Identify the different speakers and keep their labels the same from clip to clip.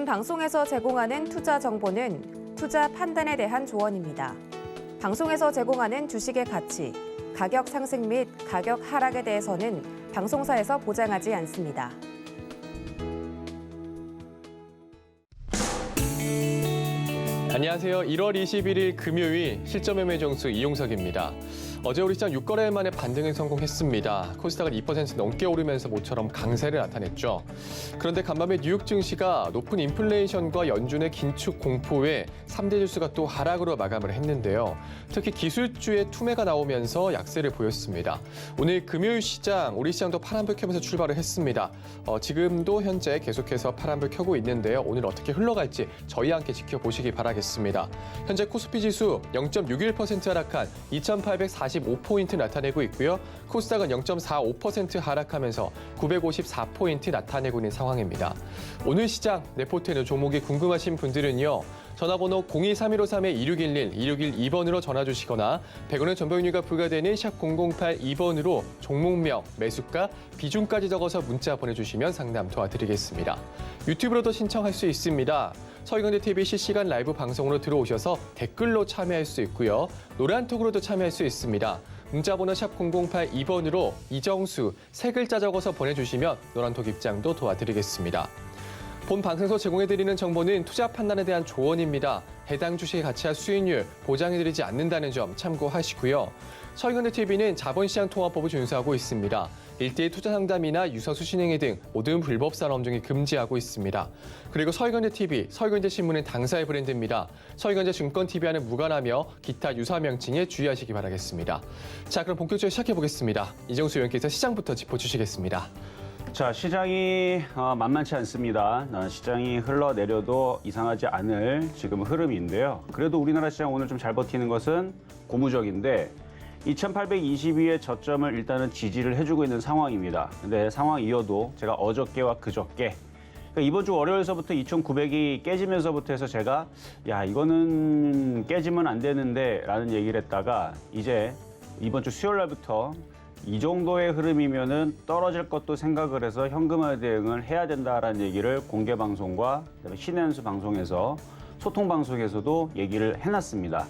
Speaker 1: 본 방송에서 제공하는 투자 정보는 투자 판단에 대한 조언입니다. 방송에서 제공하는 주식의 가치, 가격 상승 및 가격 하락에 대해서는 방송사에서 보장하지 않습니다.
Speaker 2: 안녕하세요. 1월 21일 금요일 실전매매 정수 이용석입니다. 어제 우리 시장 6거래일 만에 반등에 성공했습니다. 코스닥은 2% 넘게 오르면서 모처럼 강세를 나타냈죠. 그런데 간밤에 뉴욕 증시가 높은 인플레이션과 연준의 긴축 공포에 3대 지수가 또 하락으로 마감을 했는데요. 특히 기술주의 투매가 나오면서 약세를 보였습니다. 오늘 금요일 시장, 우리 시장도 파란불 켜면서 출발을 했습니다. 지금도 현재 계속해서 파란불 켜고 있는데요. 오늘 어떻게 흘러갈지 저희와 함께 지켜보시기 바라겠습니다. 현재 코스피 지수 0.61% 하락한 2,845포인트 나타내고 있고요. 코스닥은 0.45% 하락하면서 954포인트 나타내고 있는 상황입니다. 오늘 시장 레포트는 종목이 궁금하신 분들은요. 전화번호 023153-2611, 2612번으로 전화 주시거나 100원의 정보용료가 부과되는 샵 0082번으로 종목명, 매수가, 비중까지 적어서 문자 보내주시면 상담 도와드리겠습니다. 유튜브로도 신청할 수 있습니다. 서희경제TV 실시간 라이브 방송으로 들어오셔서 댓글로 참여할 수 있고요. 노란톡으로도 참여할 수 있습니다. 문자번호 샵 0082번으로 이정수, 3글자 적어서 보내주시면 노란톡 입장도 도와드리겠습니다. 본 방송에서 제공해드리는 정보는 투자 판단에 대한 조언입니다. 해당 주식의 가치와 수익률 보장해드리지 않는다는 점 참고하시고요. 서희경제TV는 자본시장 통화법을 준수하고 있습니다. 1대1 투자 상담이나 유서수 신행위 등 모든 불법 산업 업종이 금지하고 있습니다. 그리고 서희경제TV, 서희경제신문은 당사의 브랜드입니다. 서희경제증권TV와는 무관하며 기타 유사 명칭에 주의하시기 바라겠습니다. 자, 그럼 본격적으로 시작해보겠습니다. 이정수 위원께서 시장부터 짚어주시겠습니다.
Speaker 3: 자, 시장이 만만치 않습니다. 시장이 흘러내려도 이상하지 않을 지금 흐름인데요. 그래도 우리나라 시장 오늘 좀 잘 버티는 것은 고무적인데 2822의 저점을 일단은 지지를 해주고 있는 상황입니다. 근데 상황 이어도 제가 어저께와 그저께 그러니까 이번 주 월요일서부터 2900이 깨지면서부터 해서 제가 야 이거는 깨지면 안 되는데 라는 얘기를 했다가 이제 이번 주 수요일 날부터 이 정도의 흐름이면은 떨어질 것도 생각을 해서 현금화 대응을 해야 된다라는 얘기를 공개 방송과 그다음에 신의 한수 방송에서 소통 방송에서도 얘기를 해놨습니다.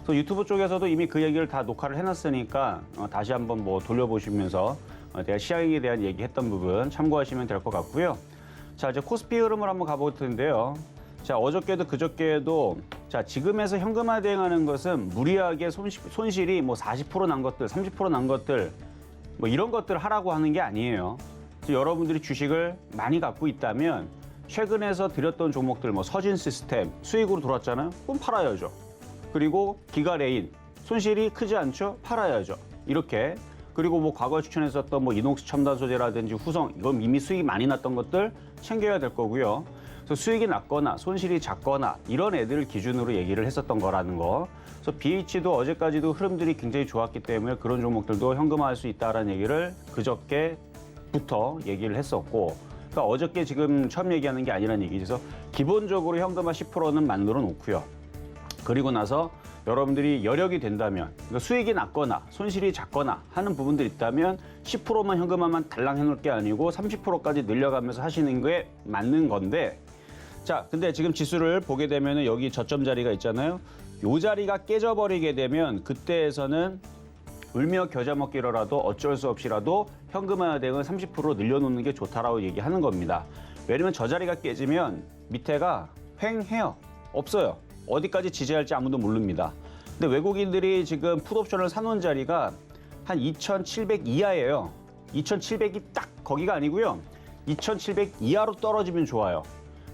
Speaker 3: 또 유튜브 쪽에서도 이미 그 얘기를 다 녹화를 해놨으니까 다시 한번 뭐 돌려보시면서 제가 시장에 대한 얘기했던 부분 참고하시면 될 것 같고요. 자, 이제 코스피 흐름을 한번 가볼 텐데요. 자, 어저께도 그저께도 자, 지금에서 현금화 대응하는 것은 무리하게 손실이 뭐 40% 난 것들, 30% 난 것들 뭐 이런 것들 하라고 하는 게 아니에요. 여러분들이 주식을 많이 갖고 있다면 최근에서 드렸던 종목들 뭐 서진 시스템 수익으로 돌았잖아요. 그럼 팔아야죠. 그리고 기가레인 손실이 크지 않죠? 팔아야죠. 이렇게 그리고 뭐 과거에 추천했었던 뭐 이녹스 첨단 소재라든지 후성 이건 이미 수익이 많이 났던 것들 챙겨야 될 거고요. 그래서 수익이 낮거나 손실이 작거나 이런 애들을 기준으로 얘기를 했었던 거라는 거. 그래서 BH도 어제까지도 흐름들이 굉장히 좋았기 때문에 그런 종목들도 현금화할 수 있다라는 얘기를 그저께부터 얘기를 했었고 그러니까 어저께 지금 처음 얘기하는 게 아니라는 얘기죠. 기본적으로 현금화 10%는 만들어 놓고요. 그리고 나서 여러분들이 여력이 된다면 그러니까 수익이 낮거나 손실이 작거나 하는 부분들이 있다면 10%만 현금화만 달랑 해놓을 게 아니고 30%까지 늘려가면서 하시는 게 맞는 건데 자, 근데 지금 지수를 보게 되면 여기 저점 자리가 있잖아요. 요 자리가 깨져버리게 되면 그때에서는 울며 겨자 먹기로라도 어쩔 수 없이라도 현금화 대응을 30% 늘려놓는 게 좋다라고 얘기하는 겁니다. 왜냐면 저 자리가 깨지면 밑에가 횡해요. 없어요. 어디까지 지지할지 아무도 모릅니다. 근데 외국인들이 지금 풋옵션을 사놓은 자리가 한 2,700 이하예요. 2,700이 딱 거기가 아니고요. 2,700 이하로 떨어지면 좋아요.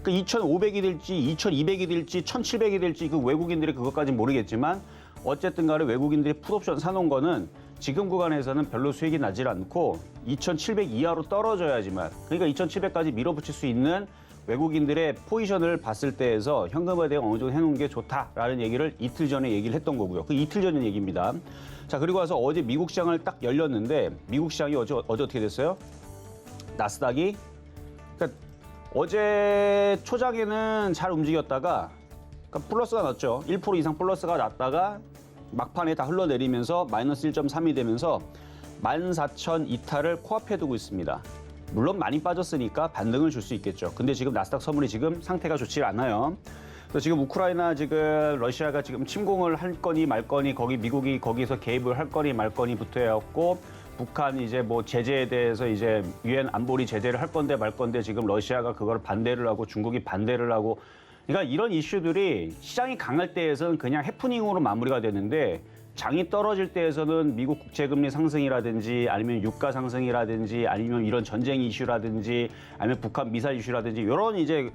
Speaker 3: 그 2,500이 될지 2,200이 될지 1,700이 될지 그 외국인들이 그것까지는 모르겠지만 어쨌든 간에 외국인들이 풋옵션 사놓은 거는 지금 구간에서는 별로 수익이 나질 않고 2,700 이하로 떨어져야지만 그러니까 2,700까지 밀어붙일 수 있는 외국인들의 포지션을 봤을 때에서 현금화 대응 어느 정도 해놓은 게 좋다라는 얘기를 이틀 전에 얘기를 했던 거고요. 그 이틀 전의 얘기입니다. 자, 그리고 와서 어제 미국 시장을 딱 열렸는데 미국 시장이 어제 어떻게 됐어요? 나스닥이 그러니까 어제 초장에는 잘 움직였다가 그러니까 플러스가 났죠. 1% 이상 플러스가 났다가 막판에 다 흘러내리면서 마이너스 1.3이 되면서 14,000 이탈을 코앞에 두고 있습니다. 물론 많이 빠졌으니까 반등을 줄 수 있겠죠. 근데 지금 나스닥 선물이 지금 상태가 좋지 않아요. 그래서 지금 우크라이나 지금 러시아가 지금 침공을 할 거니 말 거니 거기 미국이 거기서 개입을 할 거니 말 거니부터 해갖고 북한 이제 뭐 제재에 대해서 이제 유엔 안보리 제재를 할 건데 말 건데 지금 러시아가 그걸 반대를 하고 중국이 반대를 하고 그러니까 이런 이슈들이 시장이 강할 때에서는 그냥 해프닝으로 마무리가 되는데 장이 떨어질 때에서는 미국 국채금리 상승이라든지 아니면 유가 상승이라든지 아니면 이런 전쟁 이슈라든지 아니면 북한 미사일 이슈라든지 이런 이제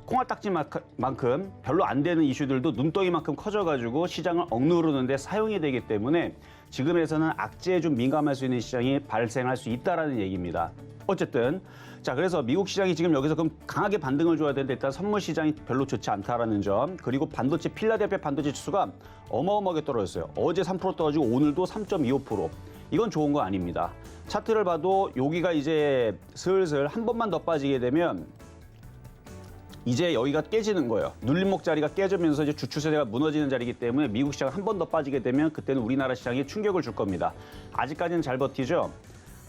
Speaker 3: 콩알딱지만큼 별로 안 되는 이슈들도 눈덩이만큼 커져가지고 시장을 억누르는데 사용이 되기 때문에 지금에서는 악재에 좀 민감할 수 있는 시장이 발생할 수 있다라는 얘기입니다. 어쨌든 자 그래서 미국 시장이 지금 여기서 그럼 강하게 반등을 줘야 되는데 일단 선물 시장이 별로 좋지 않다라는 점 그리고 반도체 필라델피아 반도체 지수가 어마어마하게 떨어졌어요. 어제 3% 떨어지고 오늘도 3.25%. 이건 좋은 거 아닙니다. 차트를 봐도 여기가 이제 슬슬 한 번만 더 빠지게 되면 이제 여기가 깨지는 거예요. 눌림목 자리가 깨지면서 이제 주추세대가 무너지는 자리이기 때문에 미국 시장 한 번 더 빠지게 되면 그때는 우리나라 시장에 충격을 줄 겁니다. 아직까지는 잘 버티죠.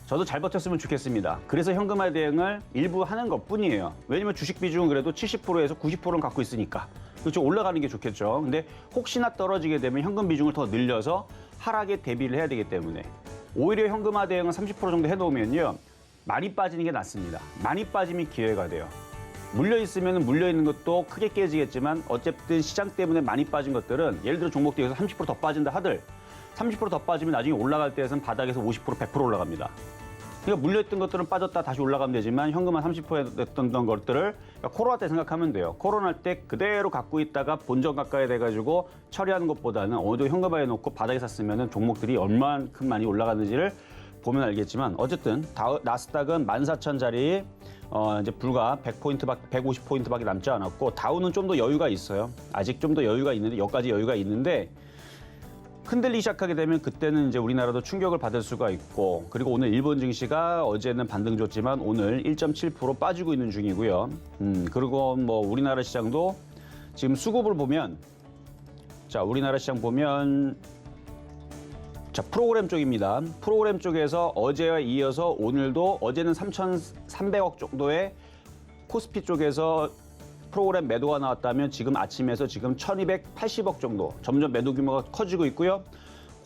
Speaker 3: 저도 잘 버텼으면 좋겠습니다. 그래서 현금화 대응을 일부 하는 것뿐이에요. 왜냐면 주식 비중은 그래도 70%에서 90%는 갖고 있으니까. 그렇죠. 올라가는 게 좋겠죠. 근데 혹시나 떨어지게 되면 현금 비중을 더 늘려서 하락에 대비를 해야 되기 때문에 오히려 현금화 대응은 30% 정도 해놓으면요. 많이 빠지는 게 낫습니다. 많이 빠지면 기회가 돼요. 물려있으면 물려있는 것도 크게 깨지겠지만 어쨌든 시장 때문에 많이 빠진 것들은 예를 들어 종목도 여기서 30% 더 빠진다 하들 30% 더 빠지면 나중에 올라갈 때에서는 바닥에서 50% 100% 올라갑니다. 그러니까 물려있던 것들은 빠졌다 다시 올라가면 되지만 현금만 30% 했던 것들을 그러니까 코로나 때 생각하면 돼요. 코로나 때 그대로 갖고 있다가 본전 가까이 돼가지고 처리하는 것보다는 어느 정도 현금화해 놓고 바닥에 샀으면 종목들이 얼마만큼 많이 올라가는지를 보면 알겠지만 어쨌든 나스닥은 14,000자리 이제 불과 150포인트밖에 남지 않았고 다우는 좀 더 여유가 있어요. 아직 좀 더 여유가 있는데 여기까지 여유가 있는데 흔들리기 시작하게 되면 그때는 이제 우리나라도 충격을 받을 수가 있고 그리고 오늘 일본 증시가 어제는 반등 줬지만 오늘 1.7% 빠지고 있는 중이고요. 그리고 뭐 우리나라 시장도 지금 수급을 보면 자 우리나라 시장 보면 자, 프로그램 쪽입니다. 프로그램 쪽에서 어제와 이어서 오늘도 어제는 3,300억 정도의 코스피 쪽에서 프로그램 매도가 나왔다면 지금 아침에서 지금 1,280억 정도 점점 매도 규모가 커지고 있고요.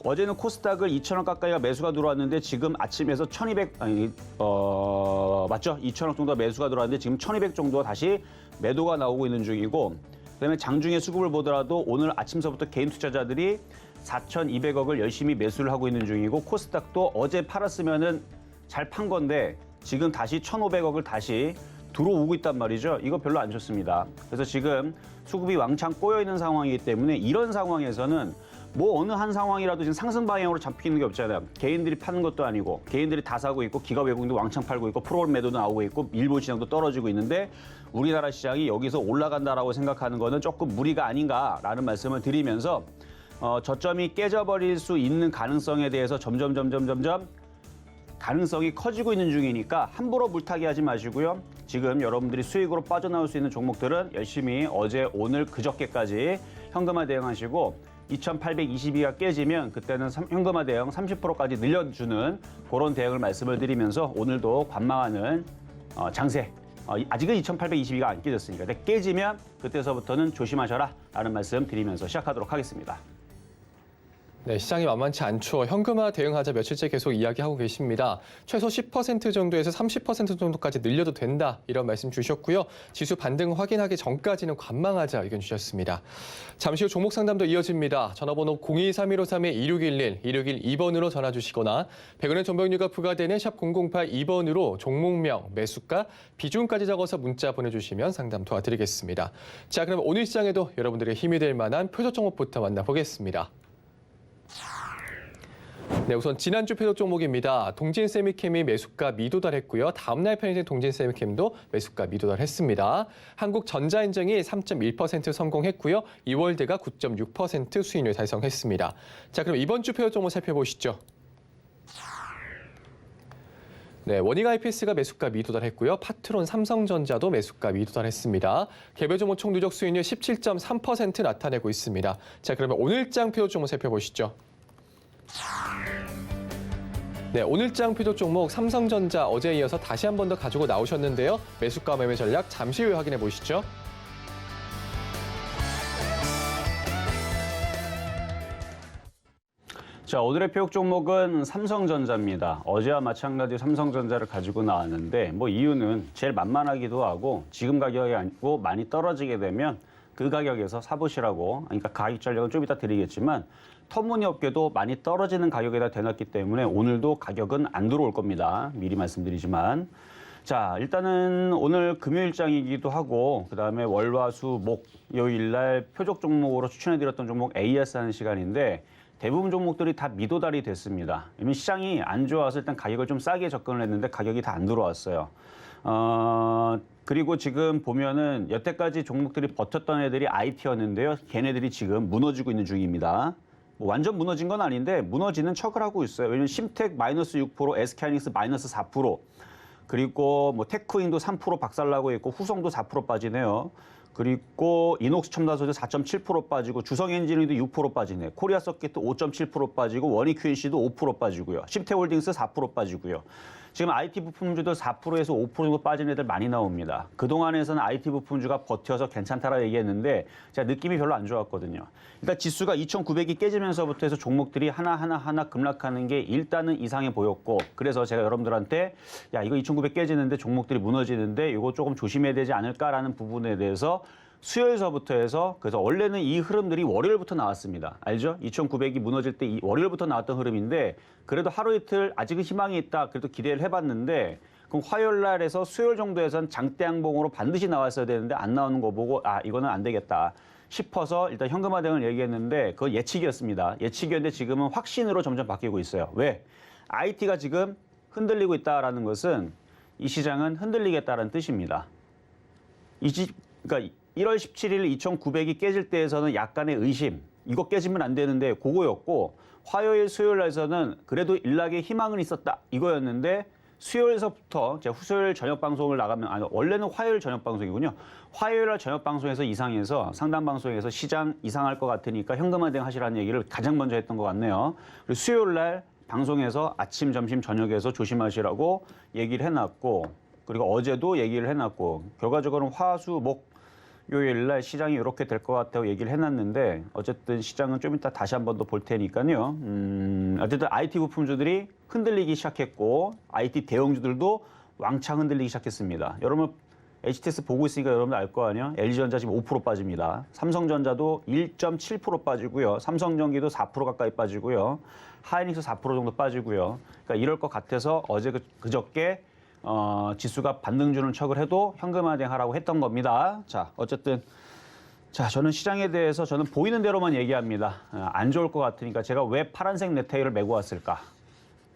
Speaker 3: 어제는 코스닥을 2,000원 가까이가 매수가 들어왔는데 지금 아침에서 2,000억 정도 매수가 들어왔는데 지금 1,200 정도가 다시 매도가 나오고 있는 중이고 그다음에 장중에 수급을 보더라도 오늘 아침서부터 개인 투자자들이 4,200억을 열심히 매수를 하고 있는 중이고 코스닥도 어제 팔았으면은 잘 판 건데 지금 다시 1,500억을 다시 들어오고 있단 말이죠. 이거 별로 안 좋습니다. 그래서 지금 수급이 왕창 꼬여 있는 상황이기 때문에 이런 상황에서는 뭐 어느 한 상황이라도 지금 상승 방향으로 잡히는 게 없잖아요. 개인들이 파는 것도 아니고 개인들이 다 사고 있고 기업 외국인도 왕창 팔고 있고 프로그램 매도도 나오고 있고 일본 시장도 떨어지고 있는데 우리나라 시장이 여기서 올라간다라고 생각하는 거는 조금 무리가 아닌가라는 말씀을 드리면서 저점이 깨져버릴 수 있는 가능성에 대해서 점점 가능성이 커지고 있는 중이니까 함부로 물타기 하지 마시고요. 지금 여러분들이 수익으로 빠져나올 수 있는 종목들은 열심히 어제, 오늘, 그저께까지 현금화 대응하시고 2,822가 깨지면 그때는 현금화 대응 30%까지 늘려주는 그런 대응을 말씀을 드리면서 오늘도 관망하는 장세 아직은 2,822가 안 깨졌으니까 근데 깨지면 그때서부터는 조심하셔라 라는 말씀 드리면서 시작하도록 하겠습니다.
Speaker 2: 네, 시장이 만만치 않죠. 현금화 대응하자 며칠째 계속 이야기하고 계십니다. 최소 10% 정도에서 30% 정도까지 늘려도 된다. 이런 말씀 주셨고요. 지수 반등 확인하기 전까지는 관망하자 의견 주셨습니다. 잠시 후 종목 상담도 이어집니다. 전화번호 023153-2611, 2612번으로 전화 주시거나 100원의 전병료가 부과되는 샵 0082번으로 종목명, 매수가, 비중까지 적어서 문자 보내주시면 상담 도와드리겠습니다. 자, 그럼 오늘 시장에도 여러분들의 힘이 될 만한 표적 종목부터 만나보겠습니다. 네, 우선 지난주 표적 종목입니다. 동진세미캠이 매수가 미도달했고요. 다음날 편의된 동진세미캠도 매수가 미도달했습니다. 한국전자인증이 3.1% 성공했고요. 이월드가 9.6% 수익률 달성했습니다. 자, 그럼 이번 주 표적 종목 살펴보시죠. 네, 원익 IPS가 매수가 미도달했고요. 파트론, 삼성전자도 매수가 미도달했습니다. 개별 종목 총 누적 수익률 17.3% 나타내고 있습니다. 자, 그러면 오늘장 표적 종목 살펴보시죠. 네, 오늘장 표적 종목 삼성전자 어제에 이어서 다시 한 번 더 가지고 나오셨는데요. 매수가 매매 전략 잠시 후에 확인해 보시죠.
Speaker 3: 자, 오늘의 표적 종목은 삼성전자입니다. 어제와 마찬가지로 삼성전자를 가지고 나왔는데 뭐 이유는 제일 만만하기도 하고 지금 가격이 아니고 많이 떨어지게 되면 그 가격에서 사보시라고, 그러니까 가격 전략은 좀 이따 드리겠지만 터무니없게도 많이 떨어지는 가격에다 대놨기 때문에 오늘도 가격은 안 들어올 겁니다. 미리 말씀드리지만. 자, 일단은 오늘 금요일장이기도 하고 그다음에 월화수목 요일날 표적 종목으로 추천해드렸던 종목 AS 하는 시간인데 대부분 종목들이 다 미도달이 됐습니다. 이미 시장이 안 좋아서 일단 가격을 좀 싸게 접근을 했는데 가격이 다 안 들어왔어요. 그리고 지금 보면은 여태까지 종목들이 버텼던 애들이 IT였는데요. 걔네들이 지금 무너지고 있는 중입니다. 뭐 완전 무너진 건 아닌데 무너지는 척을 하고 있어요. 왜냐면 심텍 마이너스 6%, SK하이닉스 마이너스 4%, 그리고 뭐 테크인도 3% 박살나고 있고 후성도 4% 빠지네요. 그리고 이녹스 첨단소재 4.7% 빠지고 주성엔지니어링도 6% 빠지네. 코리아서킷도 5.7% 빠지고 원익QNC도 5% 빠지고요. 심태홀딩스 4% 빠지고요. 지금 IT 부품주도 4%에서 5% 정도 빠진 애들 많이 나옵니다. 그동안에서는 IT 부품주가 버텨서 괜찮다라고 얘기했는데 제가 느낌이 별로 안 좋았거든요. 일단 지수가 2,900이 깨지면서부터 해서 종목들이 하나 급락하는 게 일단은 이상해 보였고, 그래서 제가 여러분들한테 야, 이거 2,900 깨지는데 종목들이 무너지는데 이거 조금 조심해야 되지 않을까라는 부분에 대해서 수요일서부터 해서, 그래서 원래는 이 흐름들이 월요일부터 나왔습니다. 알죠? 2,900이 무너질 때 월요일부터 나왔던 흐름인데 그래도 하루 이틀 아직은 희망이 있다. 그래도 기대를 해봤는데 그럼 화요일 날에서 수요일 정도에선 장대 양봉으로 반드시 나왔어야 되는데 안 나오는 거 보고 아, 이거는 안 되겠다 싶어서 일단 현금화 대응을 얘기했는데 그건 예측이었습니다. 예측이었는데 지금은 확신으로 점점 바뀌고 있어요. 왜? IT가 지금 흔들리고 있다라는 것은 이 시장은 흔들리겠다는 뜻입니다. 그러니까 1월 17일 2,900이 깨질 때에서는 약간의 의심, 이거 깨지면 안 되는데 그거였고, 화요일, 수요일 날에서는 그래도 일락의 희망은 있었다 이거였는데 수요일서부터 제가 수요일 저녁 방송을 나가면, 아니 원래는 화요일 저녁 방송이군요. 화요일 날 저녁 방송에서 이상해서 상담 방송에서 시장 이상할 것 같으니까 현금화 대응 하시라는 얘기를 가장 먼저 했던 것 같네요. 그리고 수요일 날 방송에서 아침, 점심, 저녁에서 조심하시라고 얘기를 해놨고, 그리고 어제도 얘기를 해놨고, 결과적으로는 화, 수, 목 요일 날 시장이 이렇게 될 것 같다고 얘기를 해놨는데 어쨌든 시장은 좀 이따 다시 한 번 더 볼 테니까요. 어쨌든 IT 부품주들이 흔들리기 시작했고 IT 대형주들도 왕창 흔들리기 시작했습니다. 여러분 HTS 보고 있으니까 여러분들 알 거 아니에요? LG전자 지금 5% 빠집니다. 삼성전자도 1.7% 빠지고요. 삼성전기도 4% 가까이 빠지고요. 하이닉스 4% 정도 빠지고요. 그러니까 이럴 것 같아서 어제 그저께 지수가 반등 주는 척을 해도 현금화 대응하라고 했던 겁니다. 자, 어쨌든 자, 저는 시장에 대해서 저는 보이는 대로만 얘기합니다. 안 좋을 것 같으니까 제가 왜 파란색 넷테일을 메고 왔을까?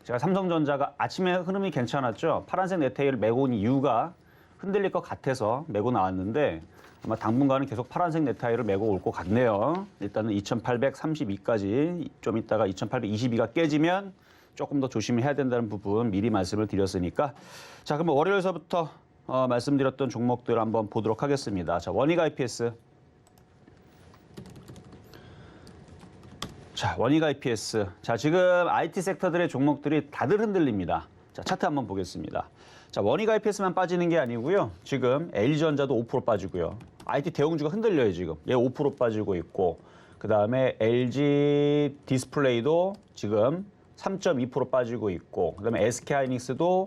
Speaker 3: 제가 삼성전자가 아침에 흐름이 괜찮았죠. 파란색 넷테일을 메고 온 이유가 흔들릴 것 같아서 메고 나왔는데 아마 당분간은 계속 파란색 넷타이를 메고 올 것 같네요. 일단은 2,832까지 좀 있다가 2,822가 깨지면 조금 더 조심해야 된다는 부분 미리 말씀을 드렸으니까 자, 그럼 월요일서부터 말씀드렸던 종목들 한번 보도록 하겠습니다. 자, 원익 IPS. 자, 원익 IPS. 자, 지금 IT 섹터들의 종목들이 다들 흔들립니다. 자, 차트 한번 보겠습니다. 자, 원익 IPS만 빠지는 게 아니고요. 지금 LG전자도 5% 빠지고요. IT 대형주가 흔들려요, 지금. 얘 5% 빠지고 있고, 그 다음에 LG 디스플레이도 지금 3.2% 빠지고 있고, 그 다음에 SK하이닉스도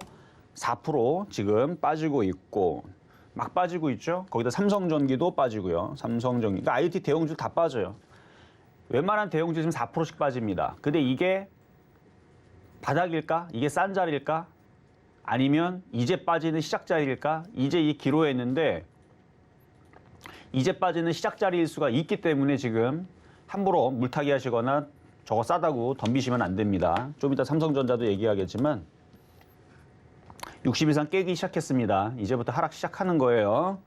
Speaker 3: 4% 지금 빠지고 있고, 막 빠지고 있죠. 거기다 삼성전기도 빠지고요. 삼성전기. 그러니까 IT 대형주 다 빠져요. 웬만한 대형주 지금 4%씩 빠집니다. 근데 이게 바닥일까? 이게 싼 자리일까? 아니면 이제 빠지는 시작 자리일까? 이제 이 기로했는데 이제 빠지는 시작 자리일 수가 있기 때문에 지금 함부로 물타기 하시거나 저거 싸다고 덤비시면 안 됩니다. 좀 이따 삼성전자도 얘기하겠지만 60 이상 깨기 시작했습니다. 이제부터 하락 시작하는 거예요.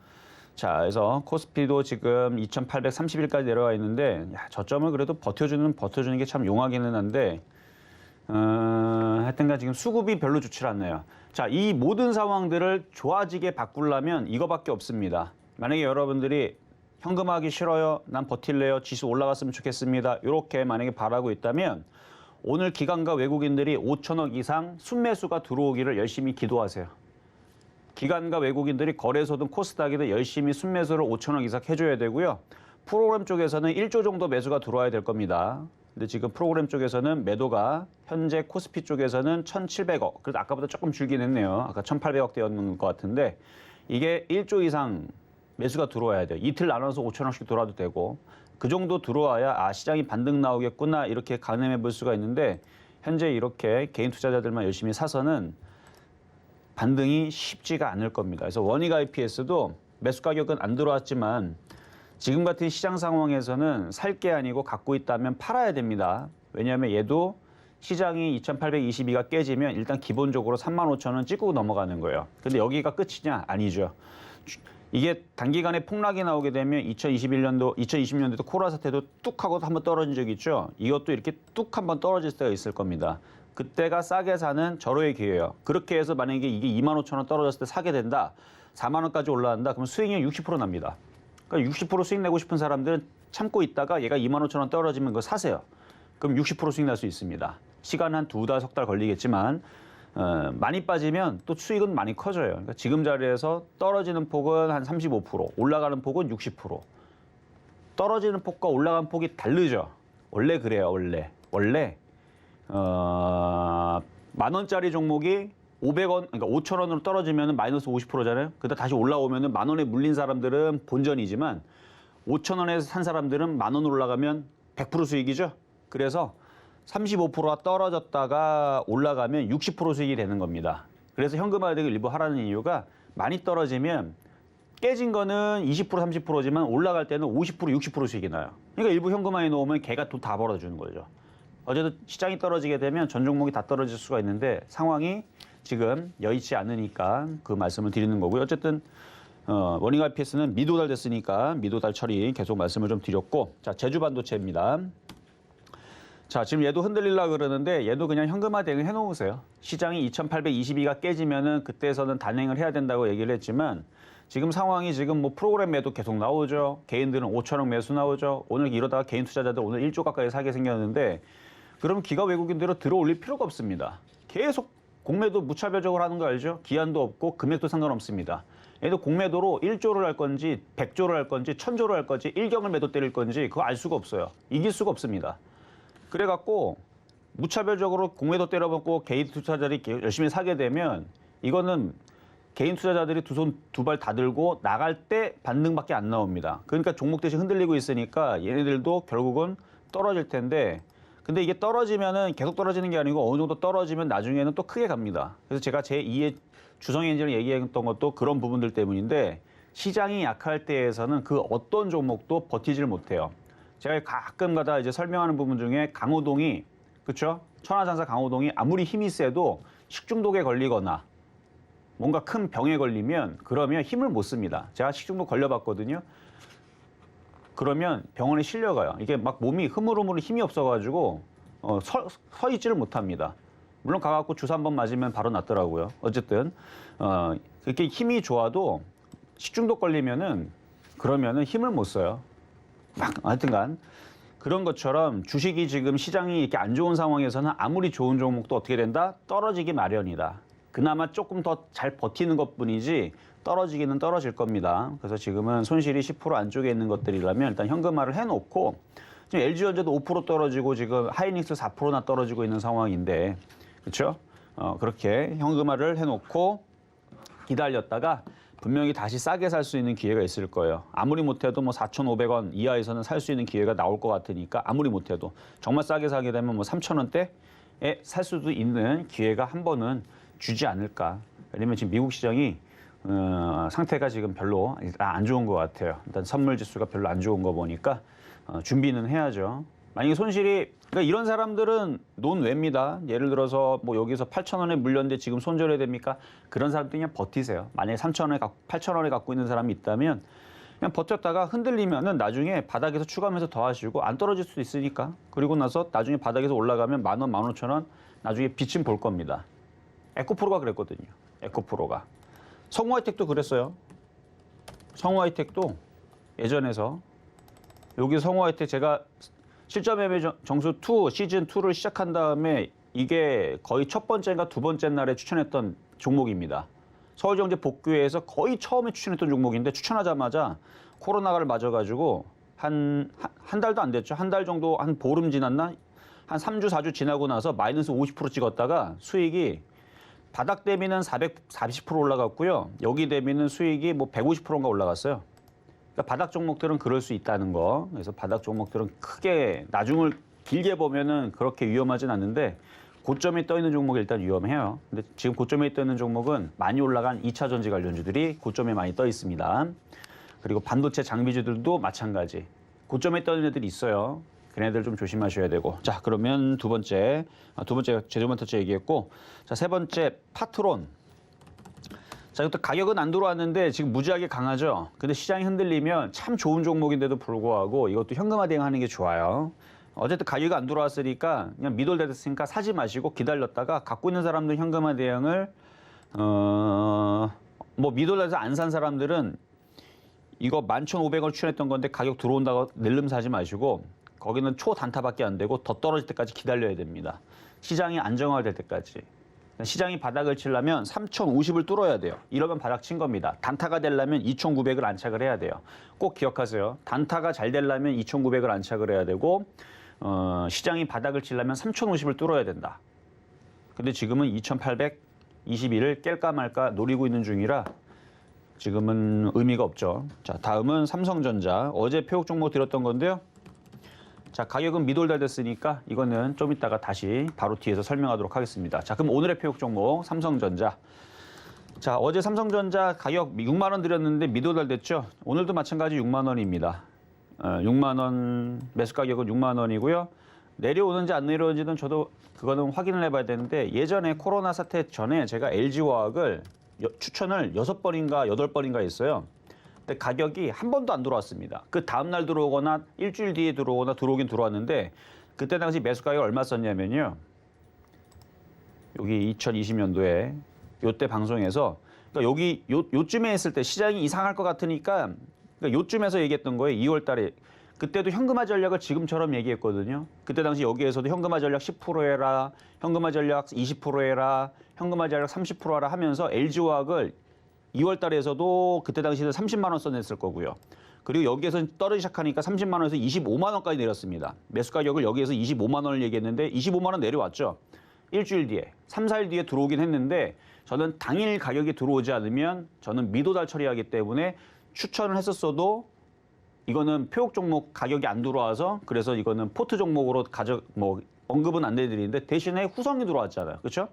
Speaker 3: 자, 그래서 코스피도 지금 2,831까지 내려와 있는데 야, 저점을 그래도 버텨주는 게 참 용하기는 한데 하여튼간 지금 수급이 별로 좋지 않네요. 자, 이 모든 상황들을 좋아지게 바꾸려면 이거밖에 없습니다. 만약에 여러분들이 현금하기 싫어요, 난 버틸래요, 지수 올라갔으면 좋겠습니다, 이렇게 만약에 바라고 있다면 오늘 기관과 외국인들이 5천억 이상 순매수가 들어오기를 열심히 기도하세요. 기관과 외국인들이 거래소든 코스닥이든 열심히 순매수를 5천억 이상 해줘야 되고요. 프로그램 쪽에서는 1조 정도 매수가 들어와야 될 겁니다. 근데 지금 프로그램 쪽에서는 매도가 현재 코스피 쪽에서는 1,700억. 그래도 아까보다 조금 줄긴 했네요. 아까 1,800억대였는 것 같은데 이게 1조 이상 매수가 들어와야 돼요. 이틀 나눠서 5천억씩 들어와도 되고 그 정도 들어와야 시장이 반등 나오겠구나 이렇게 가늠해 볼 수가 있는데 현재 이렇게 개인 투자자들만 열심히 사서는 반등이 쉽지가 않을 겁니다. 그래서 원익 IPS도 매수 가격은 안 들어왔지만 지금 같은 시장 상황에서는 살 게 아니고 갖고 있다면 팔아야 됩니다. 왜냐하면 얘도 시장이 2,822가 깨지면 일단 기본적으로 35,000원 찍고 넘어가는 거예요. 근데 여기가 끝이냐? 아니죠. 이게 단기간에 폭락이 나오게 되면 2020년도 코로나 사태도 뚝 하고 한번 떨어진 적이 있죠. 이것도 이렇게 뚝 한번 떨어질 때가 있을 겁니다. 그때가 싸게 사는 절호의 기회예요. 그렇게 해서 만약에 이게 25,000원 떨어졌을 때 사게 된다. 4만 원까지 올라간다. 그럼 수익률 60% 납니다. 그러니까 60% 수익 내고 싶은 사람들은 참고 있다가 얘가 25,000원 떨어지면 그거 사세요. 그럼 60% 수익 날 수 있습니다. 시간 한 2달, 석 달 걸리겠지만 많이 빠지면 또 수익은 많이 커져요. 그러니까 지금 자리에서 떨어지는 폭은 한 35%, 올라가는 폭은 60%. 떨어지는 폭과 올라가는 폭이 다르죠. 원래 그래요, 원래. 만 원짜리 종목이 500원, 그러니까 5,000원으로 떨어지면 마이너스 50%잖아요. 그러다 다시 올라오면 만 원에 물린 사람들은 본전이지만 5,000원에서 산 사람들은 만 원으로 올라가면 100% 수익이죠. 그래서 35%가 떨어졌다가 올라가면 60% 수익이 되는 겁니다. 그래서 현금화되기 일부 하라는 이유가 많이 떨어지면 깨진 거는 20% 30%지만 올라갈 때는 50% 60% 수익이 나요. 그러니까 일부 현금화에 놓으면 걔가 돈 다 벌어주는 거죠. 어제도 시장이 떨어지게 되면 전 종목이 다 떨어질 수가 있는데 상황이 지금 여의치 않으니까 그 말씀을 드리는 거고요. 어쨌든 원익 IPS는 미도달 됐으니까 미도달 처리 계속 말씀을 좀 드렸고, 자 제주반도체입니다. 자 지금 얘도 흔들리려고 그러는데 얘도 그냥 현금화 대응 해놓으세요. 시장이 2,822가 깨지면은 그때서는 단행을 해야 된다고 얘기를 했지만 지금 상황이 지금 뭐 프로그램 매도 계속 나오죠. 개인들은 5천억 매수 나오죠. 오늘 이러다가 개인 투자자들 오늘 1조 가까이 사게 생겼는데 그러면 기가 외국인대로 들어올릴 필요가 없습니다. 계속 공매도 무차별적으로 하는 거 알죠? 기한도 없고 금액도 상관없습니다. 얘도 공매도로 1조를 할 건지 100조를 할 건지 1000조를 할 건지 일경을 매도 때릴 건지 그거 알 수가 없어요. 이길 수가 없습니다. 그래갖고 무차별적으로 공매도 때려먹고 개인 투자자들이 열심히 사게 되면 이거는 개인 투자자들이 두 손 두 발 다 들고 나갈 때 반등밖에 안 나옵니다. 그러니까 종목 대신 흔들리고 있으니까 얘네들도 결국은 떨어질 텐데 근데 이게 떨어지면은 계속 떨어지는 게 아니고 어느 정도 떨어지면 나중에는 또 크게 갑니다. 그래서 제가 제 2의 주성 엔진을 얘기했던 것도 그런 부분들 때문인데 시장이 약할 때에서는 그 어떤 종목도 버티질 못해요. 제가 가끔 가다 이제 설명하는 부분 중에 강호동이 그렇죠? 천하장사 강호동이 아무리 힘이 세도 식중독에 걸리거나 뭔가 큰 병에 걸리면 그러면 힘을 못 씁니다. 제가 식중독 걸려봤거든요. 그러면 병원에 실려가요. 이게 막 몸이 흐물흐물 힘이 없어가지고 서 있지를 못합니다. 물론 가갖고 주사 한 번 맞으면 바로 낫더라고요. 어쨌든 이렇게 힘이 좋아도 식중독 걸리면은 그러면은 힘을 못 써요. 막 하여튼간 그런 것처럼 주식이 지금 시장이 이렇게 안 좋은 상황에서는 아무리 좋은 종목도 어떻게 된다? 떨어지기 마련이다. 그나마 조금 더 잘 버티는 것뿐이지 떨어지기는 떨어질 겁니다. 그래서 지금은 손실이 10% 안쪽에 있는 것들이라면 일단 현금화를 해놓고 지금 LG전자도 5% 떨어지고 지금 하이닉스 4%나 떨어지고 있는 상황인데 그렇죠? 그렇게 현금화를 해놓고 기다렸다가 분명히 다시 싸게 살 수 있는 기회가 있을 거예요. 아무리 못해도 뭐 4,500원 이하에서는 살 수 있는 기회가 나올 것 같으니까 아무리 못해도 정말 싸게 사게 되면 뭐 3,000원대에 살 수도 있는 기회가 한 번은 주지 않을까. 왜냐면 지금 미국 시장이 상태가 지금 별로 일단 안 좋은 것 같아요. 일단 선물 지수가 별로 안 좋은 거 보니까 준비는 해야죠. 만약에 손실이 그러니까 이런 사람들은 논외입니다. 예를 들어서 뭐 여기서 8,000원에 물렸는데 지금 손절해야 됩니까? 그런 사람들 그냥 버티세요. 만약에 8,000원에 갖고 있는 사람이 있다면 그냥 버텼다가 흔들리면은 나중에 바닥에서 추가하면서 더 하시고 안 떨어질 수도 있으니까. 그리고 나서 나중에 바닥에서 올라가면 10,000원, 15,000원 나중에 빛은 볼 겁니다. 에코프로가 그랬거든요. 에코프로가. 성우하이텍도 그랬어요. 성우하이텍도 예전에서 여기 성우하이텍 제가 실전 매매 정수 2 시즌 2를 시작한 다음에 이게 거의 첫 번째인가 두 번째 날에 추천했던 종목입니다. 서울정제 복귀회에서 거의 처음에 추천했던 종목인데 추천하자마자 코로나를 맞아가지고 한 달도 안 됐죠. 한 달 정도, 한 보름 지났나? 한 3주, 4주 지나고 나서 마이너스 50% 찍었다가 수익이 바닥 대비는 440% 올라갔고요. 여기 대비는 수익이 뭐 150%인가 올라갔어요. 그러니까 바닥 종목들은 그럴 수 있다는 거. 그래서 바닥 종목들은 크게 나중을 길게 보면은 그렇게 위험하진 않는데 고점에 떠 있는 종목이 일단 위험해요. 근데 지금 고점에 떠 있는 종목은 많이 올라간 2차 전지 관련주들이 고점에 많이 떠 있습니다. 그리고 반도체 장비주들도 마찬가지. 고점에 떠 있는 애들이 있어요. 걔네들 좀 조심하셔야 되고. 자, 그러면 두 번째 제조반도체 얘기했고, 자, 세 번째 파트론. 자, 이것도 가격은 안 들어왔는데 지금 무지하게 강하죠. 근데 시장이 흔들리면 참 좋은 종목인데도 불구하고 이것도 현금화 대응하는 게 좋아요. 어쨌든 가격이 안 들어왔으니까 그냥 미돌됐으니까 사지 마시고 기다렸다가 갖고 있는 사람들 현금화 대응을 뭐 미돌돼서 안 산 사람들은 이거 11,500원 추천했던 건데 가격 들어온다고 낼름 사지 마시고 거기는 초단타밖에 안 되고 더 떨어질 때까지 기다려야 됩니다. 시장이 안정화될 때까지. 시장이 바닥을 치려면 3,050을 뚫어야 돼요. 이러면 바닥 친 겁니다. 단타가 되려면 2,900을 안착을 해야 돼요. 꼭 기억하세요. 단타가 잘 되려면 2,900을 안착을 해야 되고 시장이 바닥을 치려면 3,050을 뚫어야 된다. 근데 지금은 2,821을 깰까 말까 노리고 있는 중이라 지금은 의미가 없죠. 자, 다음은 삼성전자. 어제 표적 종목 드렸던 건데요. 자, 가격은 미돌달됐으니까 이거는 좀 이따가 다시 바로 뒤에서 설명하도록 하겠습니다. 자, 그럼 오늘의 표적 종목 삼성전자. 자, 어제 삼성전자 가격 6만 원 드렸는데 미돌달됐죠. 오늘도 마찬가지 6만 원입니다. 6만 원 매수 가격은 6만 원이고요. 내려오는지 안 내려오는지는 저도 그거는 확인을 해봐야 되는데 예전에 코로나 사태 전에 제가 LG화학을 추천을 6번인가 8번인가 했어요. 근데 가격이 한 번도 안 들어왔습니다. 그 다음날 들어오거나 일주일 뒤에 들어오거나 들어오긴 들어왔는데 그때 당시 매수 가격 얼마 썼냐면요. 여기 2020년도에 요때 방송에서 그러니까 여기 요쯤에 했을 때 시장이 이상할 것 같으니까 그러니까 요쯤에서 얘기했던 거예요. 2월 달에. 그때도 현금화 전략을 지금처럼 얘기했거든요. 그때 당시 여기에서도 현금화 전략 10% 해라, 현금화 전략 20% 해라, 현금화 전략 30% 하라 하면서 LG화학을 2월 달에서도 그때 당시에는 30만 원 써냈을 거고요. 그리고 여기에서 떨어지기 시작하니까 30만 원에서 25만 원까지 내렸습니다. 매수 가격을 여기에서 25만 원을 얘기했는데 25만 원 내려왔죠. 일주일 뒤에, 3, 4일 뒤에 들어오긴 했는데 저는 당일 가격이 들어오지 않으면 저는 미도달 처리하기 때문에 추천을 했었어도 이거는 표적 종목 가격이 안 들어와서 그래서 이거는 포트 종목으로 언급은 안 해드리는데 대신에 후성이 들어왔잖아요. 그렇죠?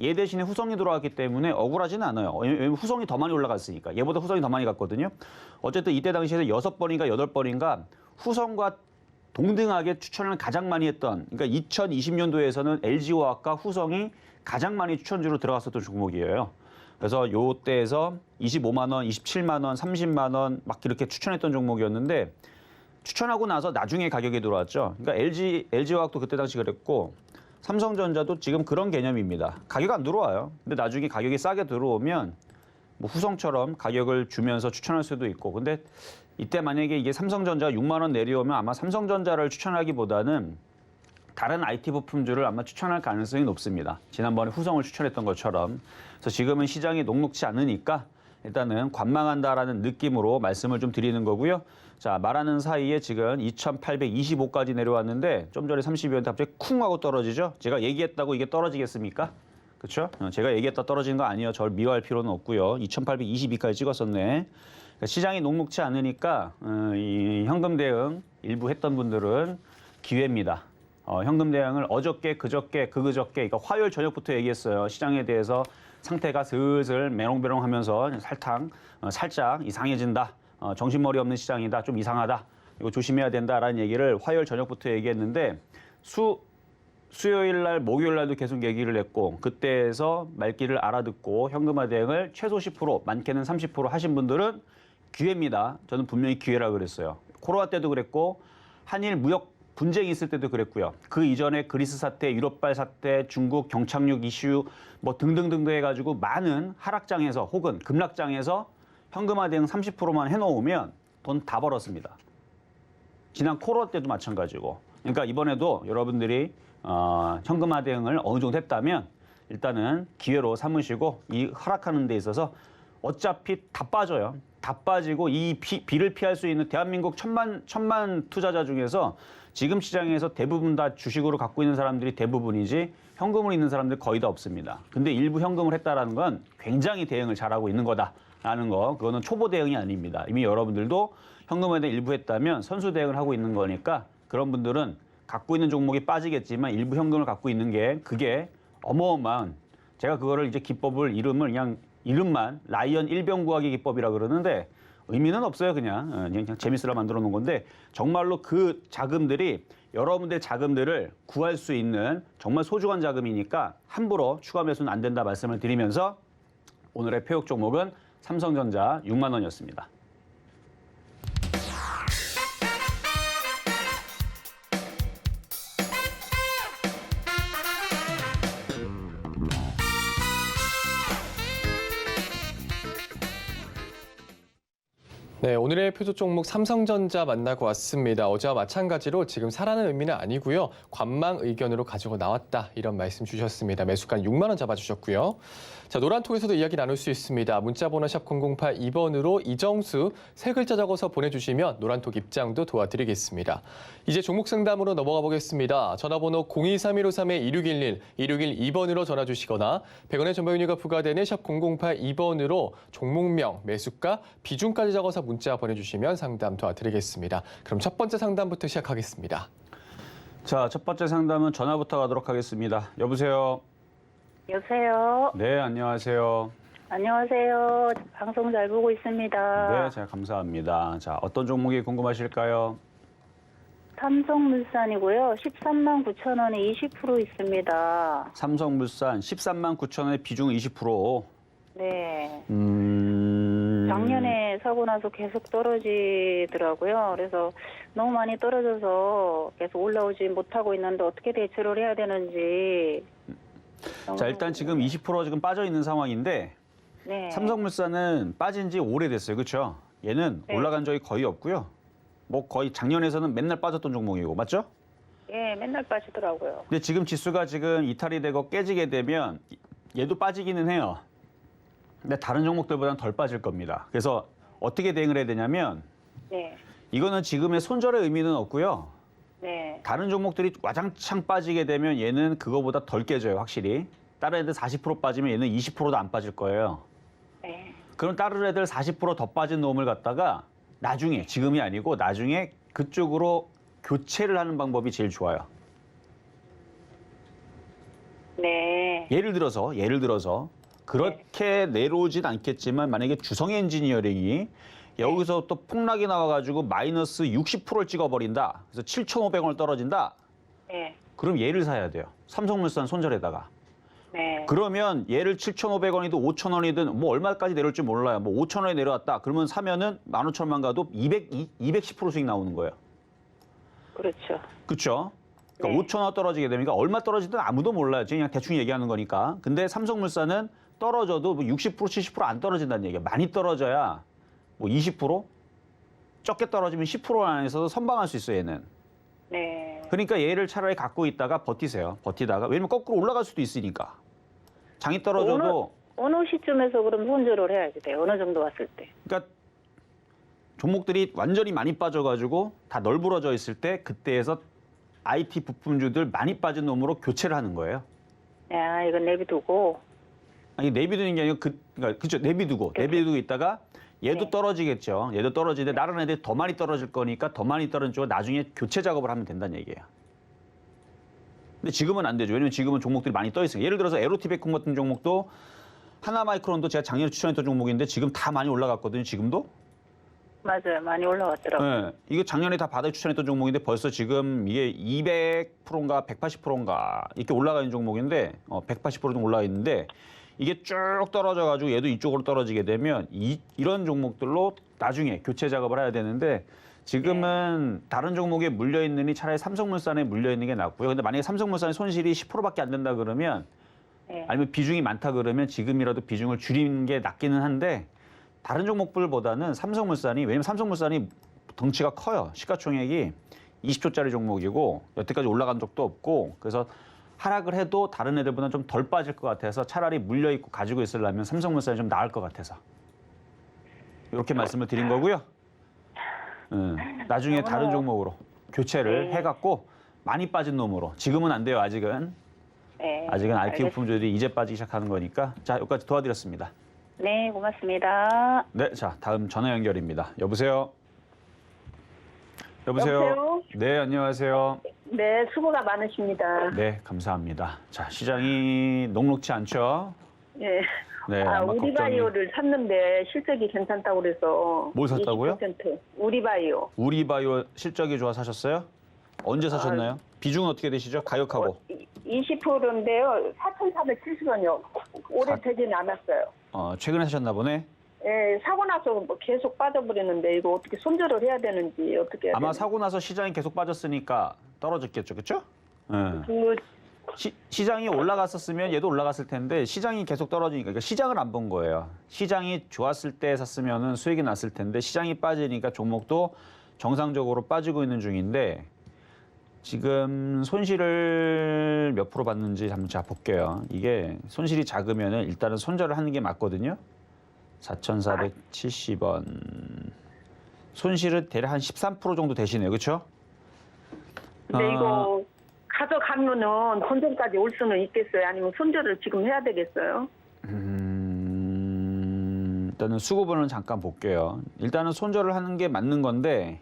Speaker 3: 얘 대신에 후성이 들어왔기 때문에 억울하지는 않아요. 왜냐면 후성이 더 많이 올라갔으니까. 얘보다 후성이 더 많이 갔거든요. 어쨌든 이때 당시에서 6번인가 8번인가 후성과 동등하게 추천을 가장 많이 했던 그러니까 2020년도에서는 LG화학과 후성이 가장 많이 추천주로 들어갔었던 종목이에요. 그래서 요때에서 25만 원, 27만 원, 30만 원 막 이렇게 추천했던 종목이었는데 추천하고 나서 나중에 가격이 들어왔죠. 그러니까 LG화학도 그때 당시 그랬고 삼성전자도 지금 그런 개념입니다. 가격 안 들어와요. 근데 나중에 가격이 싸게 들어오면 뭐 후성처럼 가격을 주면서 추천할 수도 있고 근데 이때 만약에 이게 삼성전자가 6만 원 내려오면 아마 삼성전자를 추천하기보다는 다른 IT 부품주를 아마 추천할 가능성이 높습니다. 지난번에 후성을 추천했던 것처럼. 그래서 지금은 시장이 녹록지 않으니까 일단은 관망한다라는 느낌으로 말씀을 좀 드리는 거고요. 자, 말하는 사이에 지금 2,825까지 내려왔는데 좀 전에 30여원대 갑자기 쿵 하고 떨어지죠. 제가 얘기했다고 이게 떨어지겠습니까? 그렇죠? 제가 얘기했다 떨어지는 거 아니에요. 저를 미워할 필요는 없고요. 2,822까지 찍었었네. 그러니까 시장이 녹록지 않으니까 이 현금 대응 일부 했던 분들은 기회입니다. 현금 대응을 어저께, 그저께, 그저께, 그러니까 화요일 저녁부터 얘기했어요. 시장에 대해서 상태가 슬슬 메롱메롱하면서 살짝 이상해진다. 정신머리 없는 시장이다. 좀 이상하다. 이거 조심해야 된다라는 얘기를 화요일 저녁부터 얘기했는데 수요일 날, 목요일 날도 계속 얘기를 했고 그때에서 말귀를 알아듣고 현금화 대응을 최소 10%, 많게는 30% 하신 분들은 기회입니다. 저는 분명히 기회라고 그랬어요. 코로나 때도 그랬고 한일 무역 분쟁이 있을 때도 그랬고요. 그 이전에 그리스 사태, 유럽발 사태, 중국 경착륙 이슈 뭐 등등등등 해가지고 많은 하락장에서 혹은 급락장에서 현금화 대응 30%만 해놓으면 돈 다 벌었습니다. 지난 코로나 때도 마찬가지고 그러니까 이번에도 여러분들이 현금화 대응을 어느 정도 했다면 일단은 기회로 삼으시고 이 하락하는 데 있어서 어차피 다 빠져요. 다 빠지고 이 비를 피할 수 있는 대한민국 천만 투자자 중에서 지금 시장에서 대부분 다 주식으로 갖고 있는 사람들이 대부분이지 현금으로 있는 사람들 거의 다 없습니다. 근데 일부 현금을 했다라는 건 굉장히 대응을 잘하고 있는 거다라는 거. 그거는 초보 대응이 아닙니다. 이미 여러분들도 현금에 대해 일부 했다면 선수 대응을 하고 있는 거니까 그런 분들은 갖고 있는 종목이 빠지겠지만 일부 현금을 갖고 있는 게 그게 어마어마한 제가 그거를 이제 기법을 이름을 이름만 라이언 일병 구하기 기법이라 그러는데 의미는 없어요. 그냥 재밌으라 만들어 놓은 건데 정말로 그 자금들이 여러분들 자금들을 구할 수 있는 정말 소중한 자금이니까 함부로 추가 매수는 안 된다 말씀을 드리면서 오늘의 폐역 종목은 삼성전자 6만 원이었습니다.
Speaker 2: 네, 오늘의 표조 종목 삼성전자 만나고 왔습니다. 어제와 마찬가지로 지금 사라는 의미는 아니고요. 관망 의견으로 가지고 나왔다 이런 말씀 주셨습니다. 매수가 6만 원 잡아주셨고요. 자, 노란톡에서도 이야기 나눌 수 있습니다. 문자번호 샵 0082번으로 이정수 세 글자 적어서 보내주시면 노란톡 입장도 도와드리겠습니다. 이제 종목 상담으로 넘어가 보겠습니다. 전화번호 023153-2611, 2612번으로 전화 주시거나 100원의 정보용료가 부과되는 샵 0082번으로 종목명, 매수가, 비중까지 적어서 문자 보내주시면 상담 도와드리겠습니다. 그럼 첫 번째 상담부터 시작하겠습니다.
Speaker 3: 자, 첫 번째 상담은 전화부터 가도록 하겠습니다. 여보세요?
Speaker 4: 여보세요.
Speaker 3: 네, 안녕하세요.
Speaker 4: 안녕하세요. 방송 잘 보고 있습니다.
Speaker 3: 네, 제가 감사합니다. 자, 어떤 종목이 궁금하실까요?
Speaker 4: 삼성물산이고요. 13만 9천 원에 20% 있습니다.
Speaker 3: 삼성물산 13만 9천 원의 비중 20%.
Speaker 4: 네. 작년에 사고 나서 계속 떨어지더라고요. 그래서 너무 많이 떨어져서 계속 올라오지 못하고 있는데 어떻게 대처를 해야 되는지.
Speaker 3: 자, 일단 지금 20% 지금 빠져 있는 상황인데
Speaker 4: 네.
Speaker 3: 삼성물산은 빠진 지 오래됐어요. 그렇죠? 얘는
Speaker 4: 네.
Speaker 3: 올라간 적이 거의 없고요. 뭐 거의 작년에서는 맨날 빠졌던 종목이고, 맞죠?
Speaker 4: 예, 맨날 빠지더라고요.
Speaker 3: 근데 지금 지수가 지금 이탈이 되고 깨지게 되면 얘도 빠지기는 해요. 근데 다른 종목들보다는 덜 빠질 겁니다. 그래서 어떻게 대응을 해야 되냐면
Speaker 4: 네.
Speaker 3: 이거는 지금의 손절의 의미는 없고요.
Speaker 4: 네.
Speaker 3: 다른 종목들이 와장창 빠지게 되면 얘는 그거보다 덜 깨져요, 확실히. 다른 애들 40% 빠지면 얘는 20%도 안 빠질 거예요.
Speaker 4: 네.
Speaker 3: 그럼 다른 애들 40% 더 빠진 놈을 갖다가 나중에, 지금이 아니고 나중에 그쪽으로 교체를 하는 방법이 제일 좋아요.
Speaker 4: 네.
Speaker 3: 예를 들어서 그렇게 내려오진 않겠지만 만약에 주성 엔지니어링이 여기서 또 폭락이 나와가지고 마이너스 60%를 찍어버린다. 그래서 7,500원을 떨어진다.
Speaker 4: 네.
Speaker 3: 그럼 얘를 사야 돼요. 삼성물산 손절에다가.
Speaker 4: 네.
Speaker 3: 그러면 얘를 7,500원이든 5,000원이든 뭐 얼마까지 내려올지 몰라요. 뭐 5,000원에 내려왔다. 그러면 사면은 15,000원 가도 210% 수익 나오는 거예요.
Speaker 4: 그렇죠.
Speaker 3: 그렇죠? 그러니까
Speaker 4: 네.
Speaker 3: 5,000원 떨어지게 되니까 얼마 떨어지든 아무도 몰라요. 그냥 대충 얘기하는 거니까. 근데 삼성물산은 떨어져도 뭐 60%, 70%안 떨어진다는 얘기예요. 많이 떨어져야 뭐 20%? 적게 떨어지면 10% 안에서도 선방할 수 있어요, 얘는.
Speaker 4: 네.
Speaker 3: 그러니까 얘를 차라리 갖고 있다가 버티세요. 버티다가. 왜냐면 거꾸로 올라갈 수도 있으니까. 장이 떨어져도.
Speaker 4: 어느 시점에서 그럼 손절을 해야지 돼요? 어느 정도 왔을 때?
Speaker 3: 그러니까 종목들이 완전히 많이 빠져가지고 다 널브러져 있을 때 그때에서 IT 부품주들 많이 빠진 놈으로 교체를 하는 거예요.
Speaker 4: 야, 이건 내비두고.
Speaker 3: 아니, 내비두는 게 아니고 그러니까 그죠? 내비두고 있다가 얘도
Speaker 4: 네.
Speaker 3: 떨어지겠죠. 얘도 떨어지는데 다른 애들이 더 많이 떨어질 거니까 더 많이 떨어진 쪽은 나중에 교체 작업을 하면 된다는 얘기예요. 근데 지금은 안 되죠. 왜냐면 지금은 종목들이 많이 떠 있어요. 예를 들어서 에로티베콤 같은 종목도 하나마이크론도 제가 작년에 추천했던 종목인데 지금 다 많이 올라갔거든요. 지금도.
Speaker 4: 맞아요. 많이 올라왔더라고요.
Speaker 3: 네, 이거 작년에 다 바닥 추천했던 종목인데 벌써 지금 이게 200%인가 180%인가 이렇게 올라가 있는 종목인데 180% 정도 올라가 있는데 이게 쭉 떨어져가지고 얘도 이쪽으로 떨어지게 되면 이런 종목들로 나중에 교체 작업을 해야 되는데 지금은 다른 종목에 물려있느니 차라리 삼성물산에 물려있는 게 낫고요. 근데 만약에 삼성물산의 손실이 10%밖에 안 된다 그러면
Speaker 4: 네.
Speaker 3: 아니면 비중이 많다 그러면 지금이라도 비중을 줄이는 게 낫기는 한데 다른 종목들보다는 삼성물산이 왜냐면 삼성물산이 덩치가 커요. 시가총액이 20초짜리 종목이고 여태까지 올라간 적도 없고 그래서 하락을 해도 다른 애들보다 좀 덜 빠질 것 같아서 차라리 물려있고 가지고 있으려면 삼성물산이 좀 나을 것 같아서 이렇게 말씀을 드린 거고요. 나중에 다른 종목으로 교체를 해갖고 많이 빠진 놈으로. 지금은 안 돼요, 아직은.
Speaker 4: 네.
Speaker 3: 아직은 IPO 품종들이 이제 빠지기 시작하는 거니까. 자, 여기까지 도와드렸습니다.
Speaker 4: 네, 고맙습니다.
Speaker 3: 네, 자, 다음 전화 연결입니다. 여보세요? 여보세요?
Speaker 5: 여보세요?
Speaker 3: 네, 안녕하세요.
Speaker 5: 네, 수고가 많으십니다.
Speaker 3: 네, 감사합니다. 자, 시장이 녹록치 않죠?
Speaker 5: 예.
Speaker 3: 네,
Speaker 5: 아,
Speaker 3: 아마
Speaker 5: 우리바이오를 샀는데 실적이 괜찮다고 그래서.
Speaker 3: 뭘 샀다고요?
Speaker 5: 20%. 우리바이오.
Speaker 3: 우리바이오 실적이 좋아 사셨어요? 언제 사셨나요? 비중은 어떻게 되시죠? 가격하고.
Speaker 5: 20%인데요. 4,470원이요. 오래 되지는 않았어요.
Speaker 3: 최근에 사셨나 보네.
Speaker 5: 예, 사고 나서 뭐 계속 빠져버리는데 이거 어떻게 손절을 해야 되는지 어떻게 해야
Speaker 3: 아마
Speaker 5: 되는지.
Speaker 3: 사고 나서 시장이 계속 빠졌으니까 떨어졌겠죠, 그렇죠?
Speaker 5: 그,
Speaker 3: 시장이 올라갔었으면 얘도 올라갔을 텐데 시장이 계속 떨어지니까 그러니까 시장을 안 본 거예요. 시장이 좋았을 때 샀으면은 수익이 났을 텐데 시장이 빠지니까 종목도 정상적으로 빠지고 있는 중인데 지금 손실을 몇 프로 받는지 한번 제가 볼게요. 이게 손실이 작으면은 일단은 손절을 하는 게 맞거든요. 4,470원. 손실은 대략 한 13% 정도 되시네요. 그렇죠?
Speaker 5: 근데 이거 가져가면은 손절까지 올 수는 있겠어요? 아니면 손절을 지금 해야 되겠어요?
Speaker 3: 일단은 수급은 잠깐 볼게요. 일단은 손절을 하는 게 맞는 건데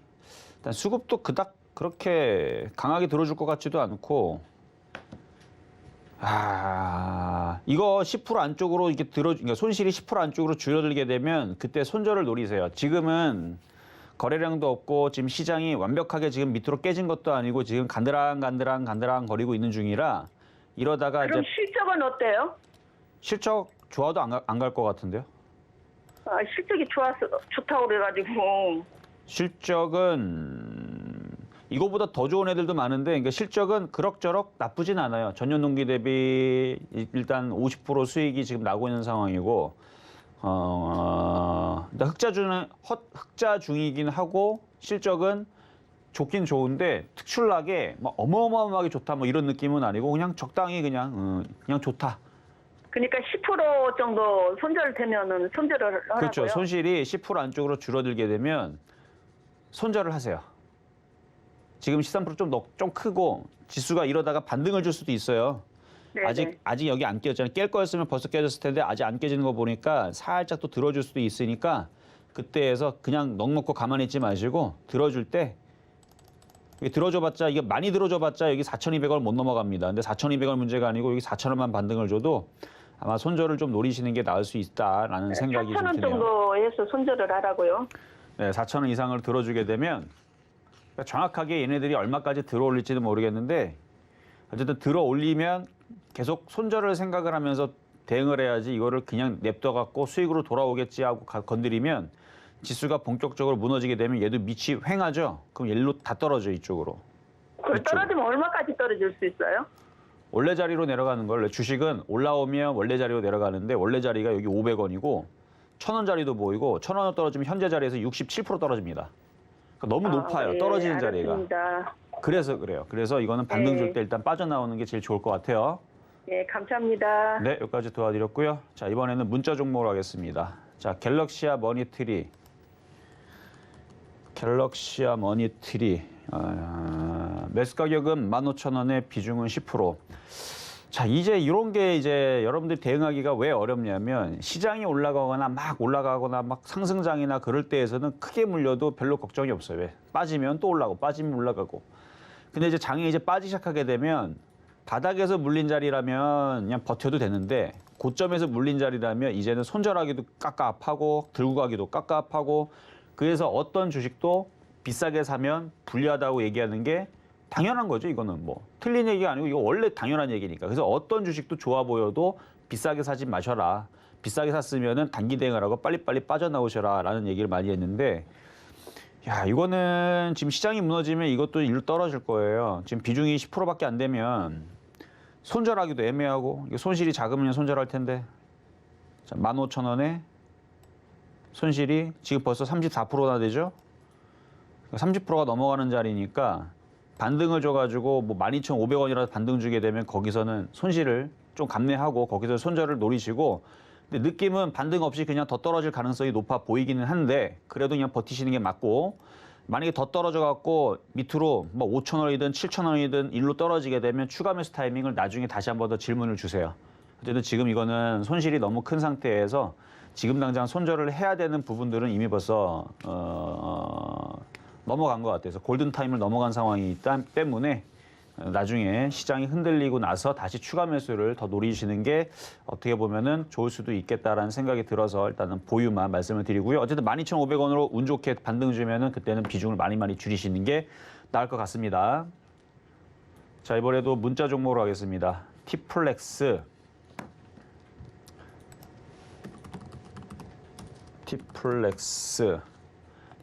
Speaker 3: 일단 수급도 그닥 그렇게 강하게 들어줄 것 같지도 않고 이거 10% 안쪽으로 이렇게 그러니까 손실이 10% 안쪽으로 줄어들게 되면 그때 손절을 노리세요. 지금은 거래량도 없고 지금 시장이 완벽하게 지금 밑으로 깨진 것도 아니고 지금 간드랑 거리고 있는 중이라 이러다가
Speaker 5: 그럼
Speaker 3: 이제
Speaker 5: 실적은 어때요?
Speaker 3: 실적 좋아도 안 갈 것 같은데요.
Speaker 5: 아, 실적이 좋다고 그래가지고.
Speaker 3: 실적은 이거보다 더 좋은 애들도 많은데 그러니까 실적은 그럭저럭 나쁘진 않아요. 전년 동기 대비 일단 50% 수익이 지금 나고 있는 상황이고 흑자 중이긴 하고 실적은 좋긴 좋은데 특출나게 막 어마어마하게 좋다 뭐 이런 느낌은 아니고 그냥 적당히 그냥 좋다.
Speaker 5: 그러니까 10% 정도 손절되면은 손절을 하라고요?
Speaker 3: 그렇죠. 손실이 10% 안쪽으로 줄어들게 되면 손절을 하세요. 지금 13% 좀 크고 지수가 이러다가 반등을 줄 수도 있어요.
Speaker 5: 네네.
Speaker 3: 아직 여기 안 깨졌잖아요. 깰 거였으면 벌써 깨졌을 텐데 아직 안 깨지는 거 보니까 살짝 또 들어줄 수도 있으니까 그때에서 그냥 넋놓고 가만히 있지 마시고 들어줄 때 들어줘봤자 이게 많이 들어줘봤자 여기 4,200원 못 넘어갑니다. 근데 4,200원 문제가 아니고 여기 4,000원만 반등을 줘도 아마 손절을 좀 노리시는 게 나을 수 있다라는 생각이 좀
Speaker 5: 4,000원
Speaker 3: 드네요.
Speaker 5: 정도 해서 손절을 하라고요?
Speaker 3: 네, 4,000원 이상을 들어주게 되면 그러니까 정확하게 얘네들이 얼마까지 들어올릴지는 모르겠는데 어쨌든 들어올리면 계속 손절을 생각을 하면서 대응을 해야지 이거를 그냥 냅둬갖고 수익으로 돌아오겠지 하고 건드리면 지수가 본격적으로 무너지게 되면 얘도 밑이 횡하죠. 그럼 얘로 다 떨어져 이쪽으로.
Speaker 5: 떨어지면 얼마까지 떨어질 수 있어요?
Speaker 3: 원래 자리로 내려가는 걸 주식은 올라오면 원래 자리로 내려가는데 원래 자리가 여기 500원이고 1,000원 자리도 보이고 1,000원 떨어지면 현재 자리에서 67% 떨어집니다. 그러니까 너무 높아요.
Speaker 5: 네,
Speaker 3: 떨어지는 자리가.
Speaker 5: 알았습니다.
Speaker 3: 그래서 그래요. 그래서 이거는 반등 줄
Speaker 5: 네.
Speaker 3: 때 일단 빠져나오는 게 제일 좋을 것 같아요.
Speaker 5: 네, 감사합니다.
Speaker 3: 네, 여기까지 도와드렸고요. 자, 이번에는 문자 종목으로 하겠습니다. 자, 갤럭시아 머니트리. 매수 가격은 15,000원에 비중은 10%. 자, 이제 이런 게 이제 여러분들이 대응하기가 왜 어렵냐면 시장이 올라가거나 막 상승장이나 그럴 때에서는 크게 물려도 별로 걱정이 없어요. 왜? 빠지면 또 올라가고 빠지면 올라가고. 근데 이제 장이 이제 빠지기 시작하게 되면 바닥에서 물린 자리라면 그냥 버텨도 되는데 고점에서 물린 자리라면 이제는 손절하기도 깝깝하고 들고 가기도 깝깝하고 그래서 어떤 주식도 비싸게 사면 불리하다고 얘기하는 게 당연한 거죠. 이거는 뭐 틀린 얘기가 아니고 이거 원래 당연한 얘기니까. 그래서 어떤 주식도 좋아 보여도 비싸게 사지 마셔라. 비싸게 샀으면은 단기 대응을 하고 빨리빨리 빠져나오셔라라는 얘기를 많이 했는데 야, 이거는 지금 시장이 무너지면 이것도 일로 떨어질 거예요. 지금 비중이 10%밖에 안 되면 손절하기도 애매하고 이게 손실이 작으면 손절할 텐데. 자, 15,000원에 손실이 지금 벌써 34%나 되죠? 30%가 넘어가는 자리니까 반등을 줘가지고 뭐 12,500원이라도 반등 주게 되면 거기서는 손실을 좀 감내하고 거기서 손절을 노리시고, 근데 느낌은 반등 없이 그냥 더 떨어질 가능성이 높아 보이기는 한데 그래도 그냥 버티시는 게 맞고, 만약에 더 떨어져 갖고 밑으로 뭐 5,000원이든 7,000원이든 일로 떨어지게 되면 추가 매수 타이밍을 나중에 다시 한 번 더 질문을 주세요. 어쨌든 지금 이거는 손실이 너무 큰 상태에서 지금 당장 손절을 해야 되는 부분들은 이미 벌써 넘어간 것 같아서 골든타임을 넘어간 상황이 있기 때문에 나중에 시장이 흔들리고 나서 다시 추가 매수를 더 노리시는 게 어떻게 보면은 좋을 수도 있겠다라는 생각이 들어서 일단은 보유만 말씀을 드리고요. 어쨌든 12,500원으로 운 좋게 반등 주면은 그때는 비중을 많이 줄이시는 게 나을 것 같습니다. 자, 이번에도 문자 종목으로 하겠습니다. 티플렉스.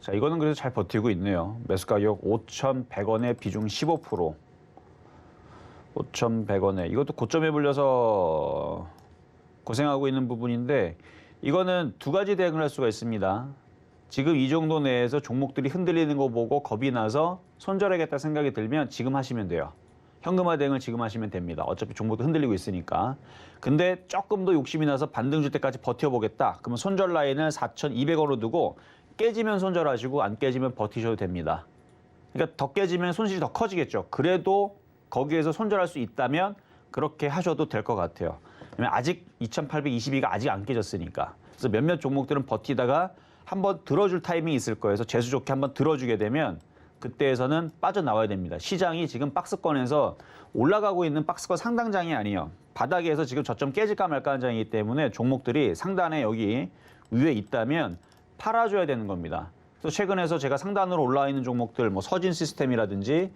Speaker 3: 자, 이거는 그래도 잘 버티고 있네요. 매수 가격 5,100원에 비중 15%. 5,100원에 이것도 고점에 불려서 고생하고 있는 부분인데, 이거는 두 가지 대응을 할 수가 있습니다. 지금 이 정도 내에서 종목들이 흔들리는 거 보고 겁이 나서 손절하겠다 생각이 들면 지금 하시면 돼요. 현금화 대응을 지금 하시면 됩니다. 어차피 종목도 흔들리고 있으니까. 근데 조금 더 욕심이 나서 반등 줄 때까지 버텨보겠다. 그러면 손절 라인을 4,200원으로 두고 깨지면 손절하시고 안 깨지면 버티셔도 됩니다. 그러니까 더 깨지면 손실이 더 커지겠죠. 그래도 거기에서 손절할 수 있다면 그렇게 하셔도 될 것 같아요. 왜냐면 아직 2,822가 아직 안 깨졌으니까. 그래서 몇몇 종목들은 버티다가 한번 들어줄 타이밍이 있을 거예요. 그래서 재수 좋게 한번 들어주게 되면 그때에서는 빠져나와야 됩니다. 시장이 지금 박스권에서 올라가고 있는 박스권 상단장이 아니에요. 바닥에서 지금 저점 깨질까 말까 하는 장이기 때문에 종목들이 상단에 여기 위에 있다면 팔아줘야 되는 겁니다. 그래서 최근에서 제가 상단으로 올라와 있는 종목들, 뭐 서진 시스템이라든지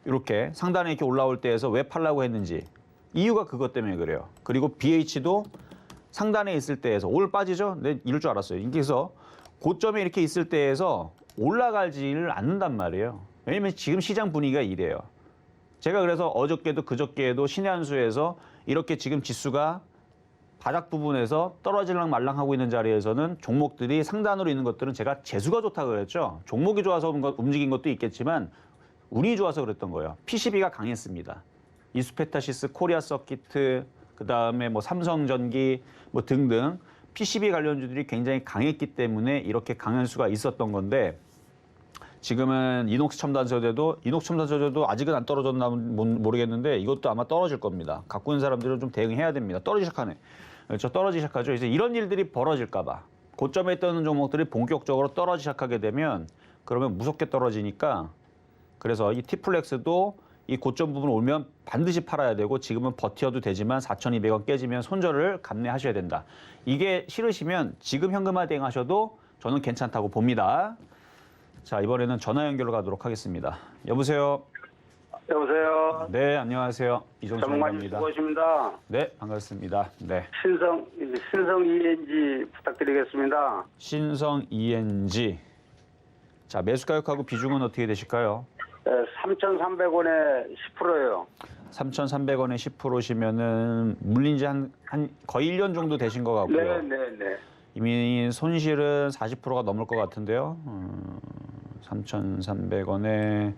Speaker 3: 이렇게 상단에 이렇게 올라올 때에서 왜 팔라고 했는지 이유가 그것 때문에 그래요. 그리고 BH도 상단에 있을 때에서 오늘 빠지죠? 네, 이럴 줄 알았어요. 그래서 고점에 이렇게 있을 때에서 올라가지를 않는단 말이에요. 왜냐면 지금 시장 분위기가 이래요. 제가 그래서 어저께도 그저께도 신의 한 수에서 이렇게 지금 지수가 바닥 부분에서 떨어질랑 말랑 하고 있는 자리에서는 종목들이 상단으로 있는 것들은 제가 재수가 좋다고 그랬죠. 종목이 좋아서 움직인 것도 있겠지만 운이 좋아서 그랬던 거예요. PCB가 강했습니다. 이수페타시스, 코리아 서키트, 그다음에 뭐 삼성전기 뭐 등등 PCB 관련주들이 굉장히 강했기 때문에 이렇게 강한 수가 있었던 건데, 지금은 이녹스 첨단 소재도 아직은 안 떨어졌나 모르겠는데 이것도 아마 떨어질 겁니다. 갖고 있는 사람들은 좀 대응해야 됩니다. 떨어지기 시작하네. 그렇죠. 떨어지기 시작하죠. 이제 이런 일들이 벌어질까 봐. 고점에 있던 종목들이 본격적으로 떨어지기 시작하게 되면 그러면 무섭게 떨어지니까, 그래서 이 티플렉스도 이 고점 부분 오면 반드시 팔아야 되고, 지금은 버텨도 되지만 4,200원 깨지면 손절을 감내하셔야 된다. 이게 싫으시면 지금 현금화 대응하셔도 저는 괜찮다고 봅니다. 자, 이번에는 전화 연결로 가도록 하겠습니다. 여보세요?
Speaker 6: 여보세요.
Speaker 3: 네, 안녕하세요. 이종수
Speaker 6: 전문가님
Speaker 3: 입니다.
Speaker 6: 수고하십니다.
Speaker 3: 네, 반갑습니다. 네.
Speaker 6: 신성 ENG 부탁드리겠습니다.
Speaker 3: 신성 ENG. 자, 매수 가격하고 비중은 어떻게 되실까요?
Speaker 6: 3,300원에 10%예요.
Speaker 3: 3,300원에 10%시면은 물린 지 한 거의 1년 정도 되신 것 같고요.
Speaker 6: 네.
Speaker 3: 이미 손실은 40%가 넘을 것 같은데요. 3,300원에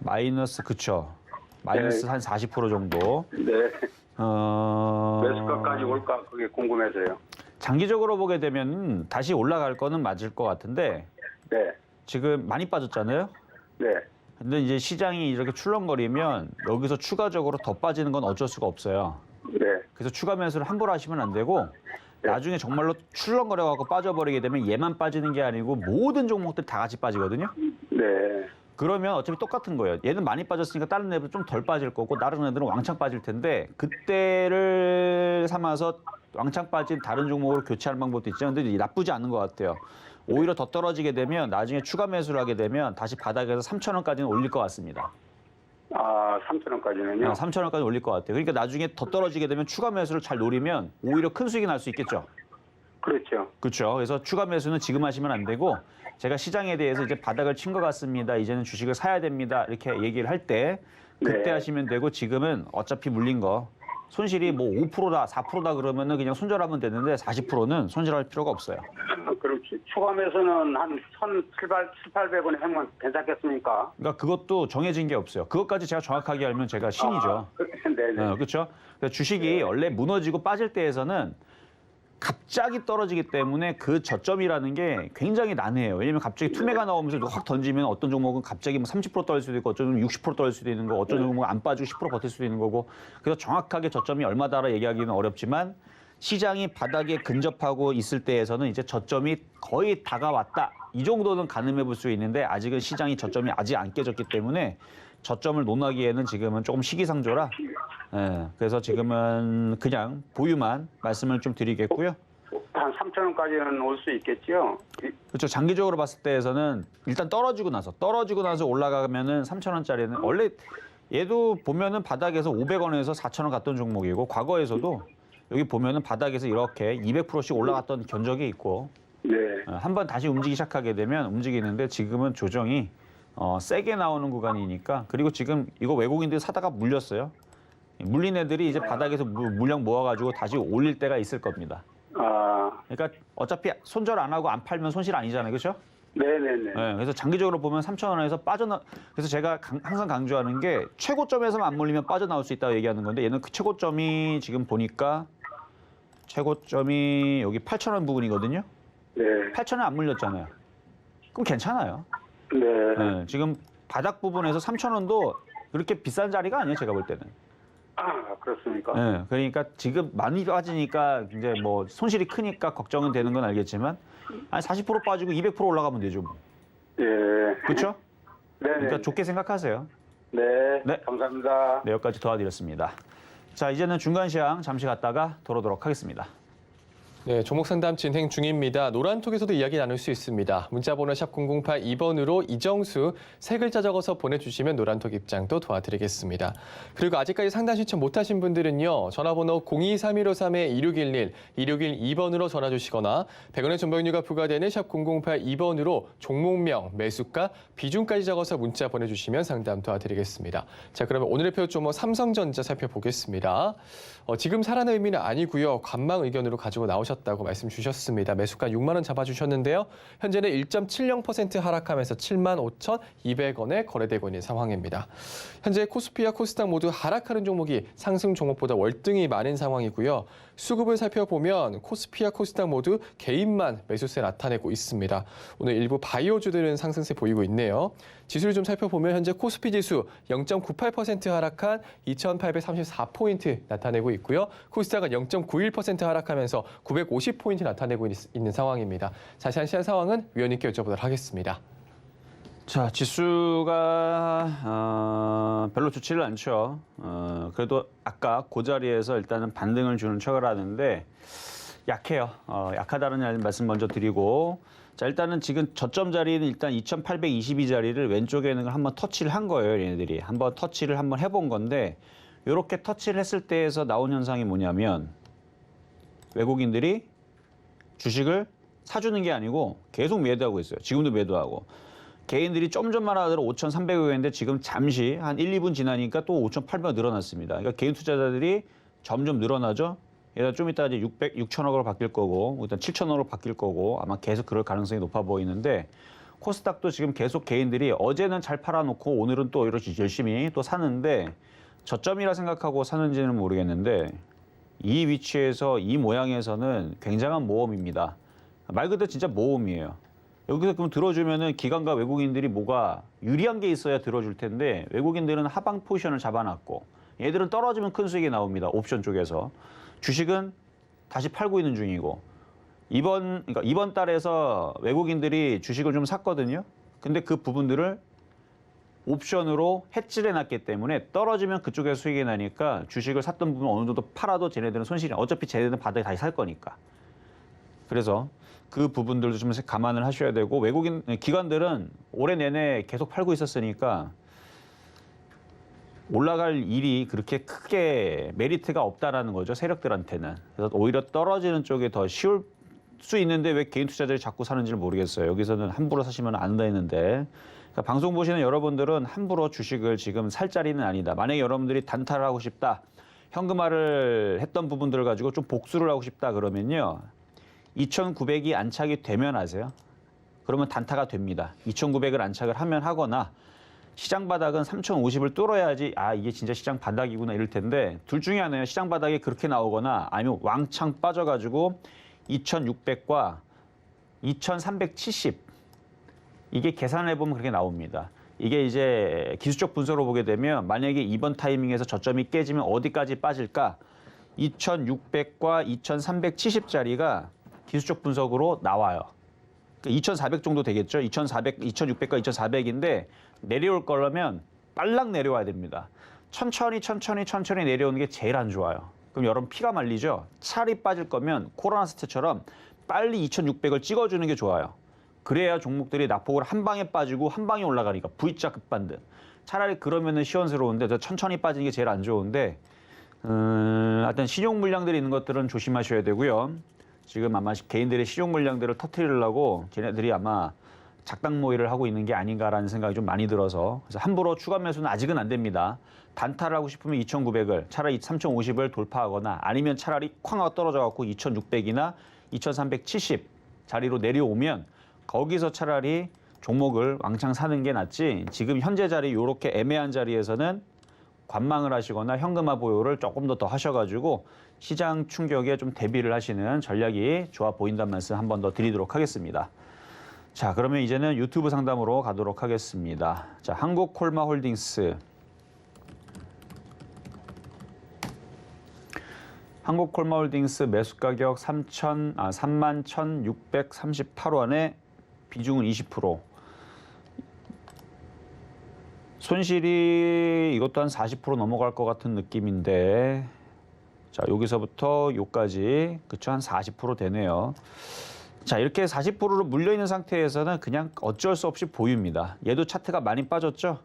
Speaker 3: 마이너스, 그쵸? 마이너스
Speaker 6: 네.
Speaker 3: 한 40% 정도.
Speaker 6: 네. 매수가까지 올까 그게 궁금해서요.
Speaker 3: 장기적으로 보게 되면 다시 올라갈 거는 맞을 것 같은데
Speaker 6: 네.
Speaker 3: 지금 많이 빠졌잖아요.
Speaker 6: 네.
Speaker 3: 근데 이제 시장이 이렇게 출렁거리면 여기서 추가적으로 더 빠지는 건 어쩔 수가 없어요.
Speaker 6: 네.
Speaker 3: 그래서 추가 매수를 함부로 하시면 안 되고, 나중에 정말로 출렁거려갖고 빠져버리게 되면 얘만 빠지는 게 아니고 모든 종목들 다 같이 빠지거든요.
Speaker 6: 네.
Speaker 3: 그러면 어차피 똑같은 거예요. 얘는 많이 빠졌으니까 다른 애들은 좀 덜 빠질 거고 다른 애들은 왕창 빠질 텐데, 그때를 삼아서 왕창 빠진 다른 종목으로 교체하는 방법도 있지만 근데 나쁘지 않은 것 같아요. 오히려 더 떨어지게 되면 나중에 추가 매수를 하게 되면 다시 바닥에서 3,000원까지는 올릴 것 같습니다.
Speaker 6: 아, 3,000원까지는요?
Speaker 3: 3,000원까지 올릴 것 같아요. 그러니까 나중에 더 떨어지게 되면 추가 매수를 잘 노리면 오히려 큰 수익이 날 수 있겠죠.
Speaker 6: 그렇죠.
Speaker 3: 그렇죠. 그래서 추가 매수는 지금 하시면 안 되고, 제가 시장에 대해서 이제 바닥을 친 것 같습니다. 이제는 주식을 사야 됩니다. 이렇게 얘기를 할 때 그때
Speaker 6: 네.
Speaker 3: 하시면 되고, 지금은 어차피 물린 거 손실이 뭐 5%다, 4%다 그러면은 그냥 손절하면 되는데 40%는 손절할 필요가 없어요.
Speaker 6: 그럼 추가 매수는 한 1,700-1,800원에 하면 괜찮겠습니까?
Speaker 3: 그러니까 그것도 정해진 게 없어요. 그것까지 제가 정확하게 알면 제가 신이죠.
Speaker 6: 네네.
Speaker 3: 그렇죠? 주식이 원래 무너지고 빠질 때에서는 갑자기 떨어지기 때문에 그 저점이라는 게 굉장히 난해해요. 왜냐면 갑자기 투매가 나오면서 누가 확 던지면 어떤 종목은 갑자기 뭐 30% 떨어질 수도 있고 어떤 종목은 60% 떨어질 수도 있는 거고 어떤 종목은 안 빠지고 10% 버틸 수도 있는 거고 그래서 정확하게 저점이 얼마다라 얘기하기는 어렵지만 시장이 바닥에 근접하고 있을 때에서는 이제 저점이 거의 다가왔다. 이 정도는 가늠해 볼 수 있는데 아직은 시장이 저점이 아직 안 깨졌기 때문에 저점을 논하기에는 지금은 조금 시기상조라 그래서 지금은 그냥 보유만 말씀을 좀 드리겠고요.
Speaker 6: 한 3,000원까지는 올 수 있겠죠?
Speaker 3: 그렇죠. 장기적으로 봤을 때에서는 일단 떨어지고 나서 올라가면은 3,000원짜리는 원래 얘도 보면은 바닥에서 500원에서 4,000원 갔던 종목이고 과거에서도 여기 보면은 바닥에서 이렇게 200%씩 올라갔던 견적이 있고
Speaker 6: 네.
Speaker 3: 한번 다시 움직이기 시작하게 되면 움직이는데 지금은 조정이 세게 나오는 구간이니까 그리고 지금 이거 외국인들이 사다가 물렸어요. 물린 애들이 이제 바닥에서 물량 모아가지고 다시 올릴 때가 있을 겁니다. 그러니까 어차피 손절 안 하고 안 팔면 손실 아니잖아요, 그렇죠?
Speaker 6: 네네네.
Speaker 3: 네, 그래서 장기적으로 보면 3,000원에서 그래서 제가 항상 강조하는 게 최고점에서만 안 물리면 빠져나올 수 있다고 얘기하는 건데 얘는 그 최고점이 지금 보니까 최고점이 여기 8,000원 부분이거든요.
Speaker 6: 네.
Speaker 3: 8,000원 안 물렸잖아요. 그럼 괜찮아요.
Speaker 6: 네.
Speaker 3: 네, 지금 바닥 부분에서 3,000원도 그렇게 비싼 자리가 아니에요, 제가 볼 때는.
Speaker 6: 그렇습니까?
Speaker 3: 네, 그러니까 지금 많이 빠지니까 이제 뭐 손실이 크니까 걱정은 되는 건 알겠지만 한 40% 빠지고 200% 올라가면 되죠. 뭐.
Speaker 6: 예.
Speaker 3: 그렇죠?
Speaker 6: 네네.
Speaker 3: 그러니까 좋게 생각하세요.
Speaker 6: 네.
Speaker 3: 네.
Speaker 6: 감사합니다.
Speaker 3: 네, 여기까지 도와드렸습니다. 자, 이제는 중간 시황 잠시 갔다가 돌아오도록 하겠습니다.
Speaker 2: 네, 종목 상담 진행 중입니다. 노란톡에서도 이야기 나눌 수 있습니다. 문자번호 샵 0082번으로 이정수 세 글자 적어서 보내주시면 노란톡 입장도 도와드리겠습니다. 그리고 아직까지 상담 신청 못하신 분들은요. 전화번호 023153-2611, 2612번으로 전화 주시거나 100원의 정보용료가 부과되는 샵 0082번으로 종목명, 매수가, 비중까지 적어서 문자 보내주시면 상담 도와드리겠습니다. 자, 그러면 오늘의 표 종목 삼성전자 살펴보겠습니다. 지금 사라는 의미는 아니고요. 관망 의견으로 가지고 나오셨다고 말씀 주셨습니다. 매수가 6만 원 잡아주셨는데요. 현재는 1.76% 하락하면서 75,200원에 거래되고 있는 상황입니다. 현재 코스피와 코스닥 모두 하락하는 종목이 상승 종목보다 월등히 많은 상황이고요. 수급을 살펴보면 코스피와 코스닥 모두 개인만 매수세 나타내고 있습니다. 오늘 일부 바이오주들은 상승세 보이고 있네요. 지수를 좀 살펴보면 현재 코스피 지수 0.98% 하락한 2,834포인트 나타내고 있고요. 코스닥은 0.91% 하락하면서 950포인트 나타내고 있는 상황입니다. 자세한 시장 상황은 위원님께 여쭤보도록 하겠습니다.
Speaker 3: 자, 지수가 별로 좋지를 않죠. 그래도 아까 그 자리에서 일단은 반등을 주는 척을 하는데 약해요. 약하다는 말씀 먼저 드리고 자, 일단은 지금 저점 자리는 일단 2,822 자리를 왼쪽에 있는 걸 한번 터치를 한 거예요. 얘네들이 한번 터치를 한번 해본 건데 이렇게 터치를 했을 때에서 나온 현상이 뭐냐면 외국인들이 주식을 사주는 게 아니고 계속 매도하고 있어요. 지금도 매도하고. 개인들이 좀 전만 하더라도 5,300원인데 지금 잠시 한 1, 2분 지나니까 또 5,800원 늘어났습니다. 그러니까 개인 투자자들이 점점 늘어나죠. 얘가 좀 이따 이제 6천억으로 바뀔 거고, 일단 7천억으로 바뀔 거고, 아마 계속 그럴 가능성이 높아 보이는데, 코스닥도 지금 계속 개인들이 어제는 잘 팔아놓고 오늘은 또 이렇게 열심히 또 사는데, 저점이라 생각하고 사는지는 모르겠는데, 이 위치에서 이 모양에서는 굉장한 모험입니다. 말 그대로 진짜 모험이에요. 여기서 그럼 들어주면은 기관과 외국인들이 뭐가 유리한 게 있어야 들어줄 텐데 외국인들은 하방 포지션을 잡아놨고 얘들은 떨어지면 큰 수익이 나옵니다. 옵션 쪽에서. 주식은 다시 팔고 있는 중이고 이번 달에서 외국인들이 주식을 좀 샀거든요. 근데 그 부분들을 옵션으로 해지를 해놨기 때문에 떨어지면 그쪽에서 수익이 나니까 주식을 샀던 부분 어느 정도 팔아도 쟤네들은 손실이 어차피 쟤네들은 바닥에 다시 살 거니까. 그래서 그 부분들도 좀 감안을 하셔야 되고 외국인 기관들은 올해 내내 계속 팔고 있었으니까 올라갈 일이 그렇게 크게 메리트가 없다라는 거죠. 세력들한테는. 그래서 오히려 떨어지는 쪽이 더 쉬울 수 있는데 왜 개인 투자자들이 자꾸 사는지를 모르겠어요. 여기서는 함부로 사시면 안 되는데. 그러니까 방송 보시는 여러분들은 함부로 주식을 지금 살 자리는 아니다. 만약에 여러분들이 단타를 하고 싶다. 현금화를 했던 부분들을 가지고 좀 복수를 하고 싶다 그러면요. 2,900이 안착이 되면 하세요. 그러면 단타가 됩니다. 2,900을 안착을 하면 하거나 시장 바닥은 3,050을 뚫어야지 이게 진짜 시장 바닥이구나 이럴 텐데 둘 중에 하나예요. 시장 바닥이 그렇게 나오거나 아니면 왕창 빠져가지고 2,600과 2,370 이게 계산을 해보면 그렇게 나옵니다. 이게 이제 기술적 분석으로 보게 되면 만약에 이번 타이밍에서 저점이 깨지면 어디까지 빠질까? 2,600과 2,370짜리가 기술적 분석으로 나와요. 2,400 정도 되겠죠. 2,600과 2,400인데 내려올 거라면 빨랑 내려와야 됩니다. 천천히 내려오는 게 제일 안 좋아요. 그럼 여러분 피가 말리죠. 차라리 빠질 거면 코로나 사태처럼 빨리 2,600을 찍어주는 게 좋아요. 그래야 종목들이 낙폭을 한 방에 빠지고 한 방에 올라가니까 V자 급반등. 차라리 그러면은 시원스러운데 천천히 빠지는 게 제일 안 좋은데 하여튼 신용 물량들이 있는 것들은 조심하셔야 되고요. 지금 아마 개인들의 신용 물량들을 터뜨리려고 걔네들이 아마 작당 모의를 하고 있는 게 아닌가라는 생각이 좀 많이 들어서 그래서 함부로 추가 매수는 아직은 안 됩니다. 단타를 하고 싶으면 2,900을 차라리 3,050을 돌파하거나 아니면 차라리 쾅 하고 떨어져 갖고 2,600이나 2,370 자리로 내려오면 거기서 차라리 종목을 왕창 사는 게 낫지 지금 현재 자리 이렇게 애매한 자리에서는 관망을 하시거나 현금화 보유를 조금 더 하셔가지고 시장 충격에 좀 대비를 하시는 전략이 좋아 보인다는 말씀 한 번 더 드리도록 하겠습니다. 자, 그러면 이제는 유튜브 상담으로 가도록 하겠습니다. 자, 한국콜마홀딩스. 한국콜마홀딩스 매수 가격 31,638원에 비중은 20%. 손실이 이것도 한 40% 넘어갈 것 같은 느낌인데 자, 여기서부터 요까지 그쵸? 한 40% 되네요. 자, 이렇게 40%로 물려있는 상태에서는 그냥 어쩔 수 없이 보유입니다. 얘도 차트가 많이 빠졌죠?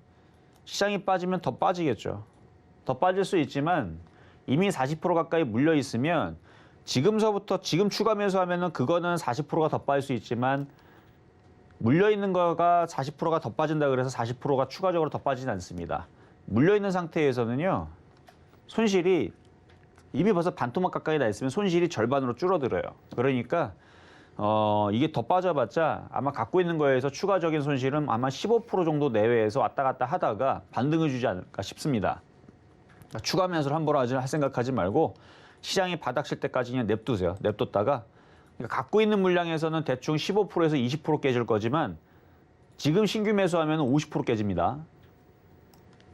Speaker 3: 시장이 빠지면 더 빠지겠죠. 더 빠질 수 있지만 이미 40% 가까이 물려있으면 지금서부터 지금 추가 매수하면은 그거는 40%가 더 빠질 수 있지만 물려있는 거가 40%가 더 빠진다 그래서 40%가 추가적으로 더 빠지진 않습니다. 물려있는 상태에서는요. 손실이 이미 벌써 반토막 가까이 나 있으면 손실이 절반으로 줄어들어요. 그러니까 이게 더 빠져봤자 아마 갖고 있는 거에서 추가적인 손실은 아마 15% 정도 내외에서 왔다 갔다 하다가 반등을 주지 않을까 싶습니다. 그러니까 추가 매수를 함부로 할 생각하지 말고 시장이 바닥칠 때까지 그냥 냅두세요. 냅뒀다가 그러니까 갖고 있는 물량에서는 대충 15%에서 20% 깨질 거지만 지금 신규 매수하면 50% 깨집니다.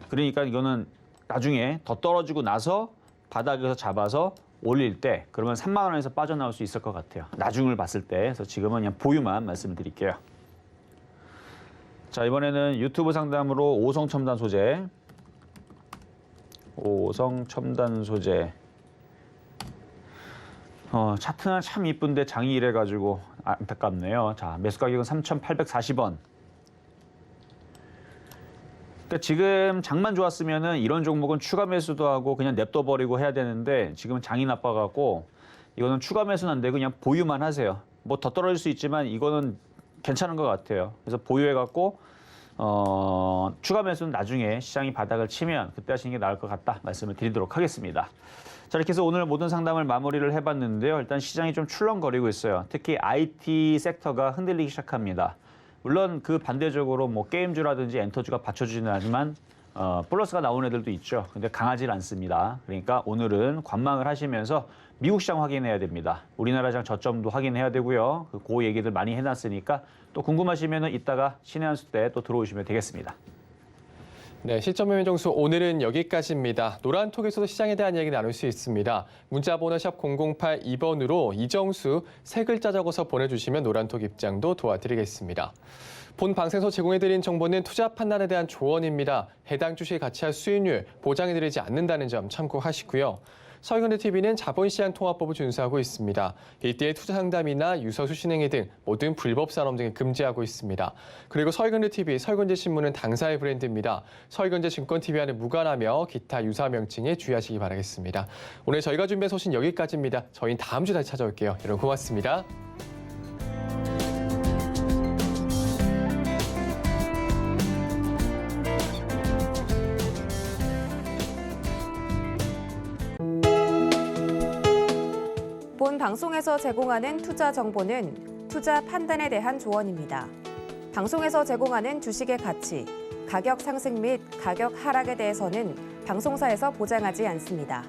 Speaker 3: 그러니까 이거는 나중에 더 떨어지고 나서 바닥에서 잡아서 올릴 때 그러면 3만 원에서 빠져나올 수 있을 것 같아요. 나중을 봤을 때. 그래서 지금은 그냥 보유만 말씀을 드릴게요. 자, 이번에는 유튜브 상담으로 오성첨단 소재. 오성첨단 소재. 차트는 참 이쁜데 장이 이래가지고 안타깝네요. 자, 매수 가격은 3,840원. 그러니까 지금 장만 좋았으면은 이런 종목은 추가 매수도 하고 그냥 냅둬버리고 해야 되는데 지금은 장이 나빠갖고 이거는 추가 매수는 안 되고 그냥 보유만 하세요. 뭐 더 떨어질 수 있지만 이거는 괜찮은 것 같아요. 그래서 보유해갖고 추가 매수는 나중에 시장이 바닥을 치면 그때 하시는 게 나을 것 같다 말씀을 드리도록 하겠습니다. 자, 이렇게 해서 오늘 모든 상담을 마무리를 해봤는데요. 일단 시장이 좀 출렁거리고 있어요. 특히 IT 섹터가 흔들리기 시작합니다. 물론 그 반대적으로 뭐 게임주라든지 엔터주가 받쳐주지는 않지만 플러스가 나온 애들도 있죠. 근데 강하지 않습니다. 그러니까 오늘은 관망을 하시면서 미국 시장 확인해야 됩니다. 우리나라 시장 저점도 확인해야 되고요. 그 얘기들 많이 해놨으니까 또 궁금하시면 이따가 신의 한 수 때 또 들어오시면 되겠습니다.
Speaker 2: 네, 실전 매매 정수 오늘은 여기까지입니다. 노란톡에서도 시장에 대한 이야기 나눌 수 있습니다. 문자 번호 샵 0082번으로 이정수 세 글자 적어서 보내주시면 노란톡 입장도 도와드리겠습니다. 본 방송에서 제공해드린 정보는 투자 판단에 대한 조언입니다. 해당 주식의 가치와 수익률 보장해드리지 않는다는 점 참고하시고요. 서울금융TV는 자본시장 통화법을 준수하고 있습니다. 이때의 투자 상담이나 유서 수신행위 등 모든 불법 산업 등을 금지하고 있습니다. 그리고 서울금융TV, 서울경제신문은 당사의 브랜드입니다. 서울경제증권TV와는 무관하며 기타 유사 명칭에 주의하시기 바라겠습니다. 오늘 저희가 준비한 소식 여기까지입니다. 저희는 다음 주 다시 찾아올게요. 여러분 고맙습니다.
Speaker 1: 본 방송에서 제공하는 투자 정보는 투자 판단에 대한 조언입니다. 방송에서 제공하는 주식의 가치, 가격 상승 및 가격 하락에 대해서는 방송사에서 보장하지 않습니다.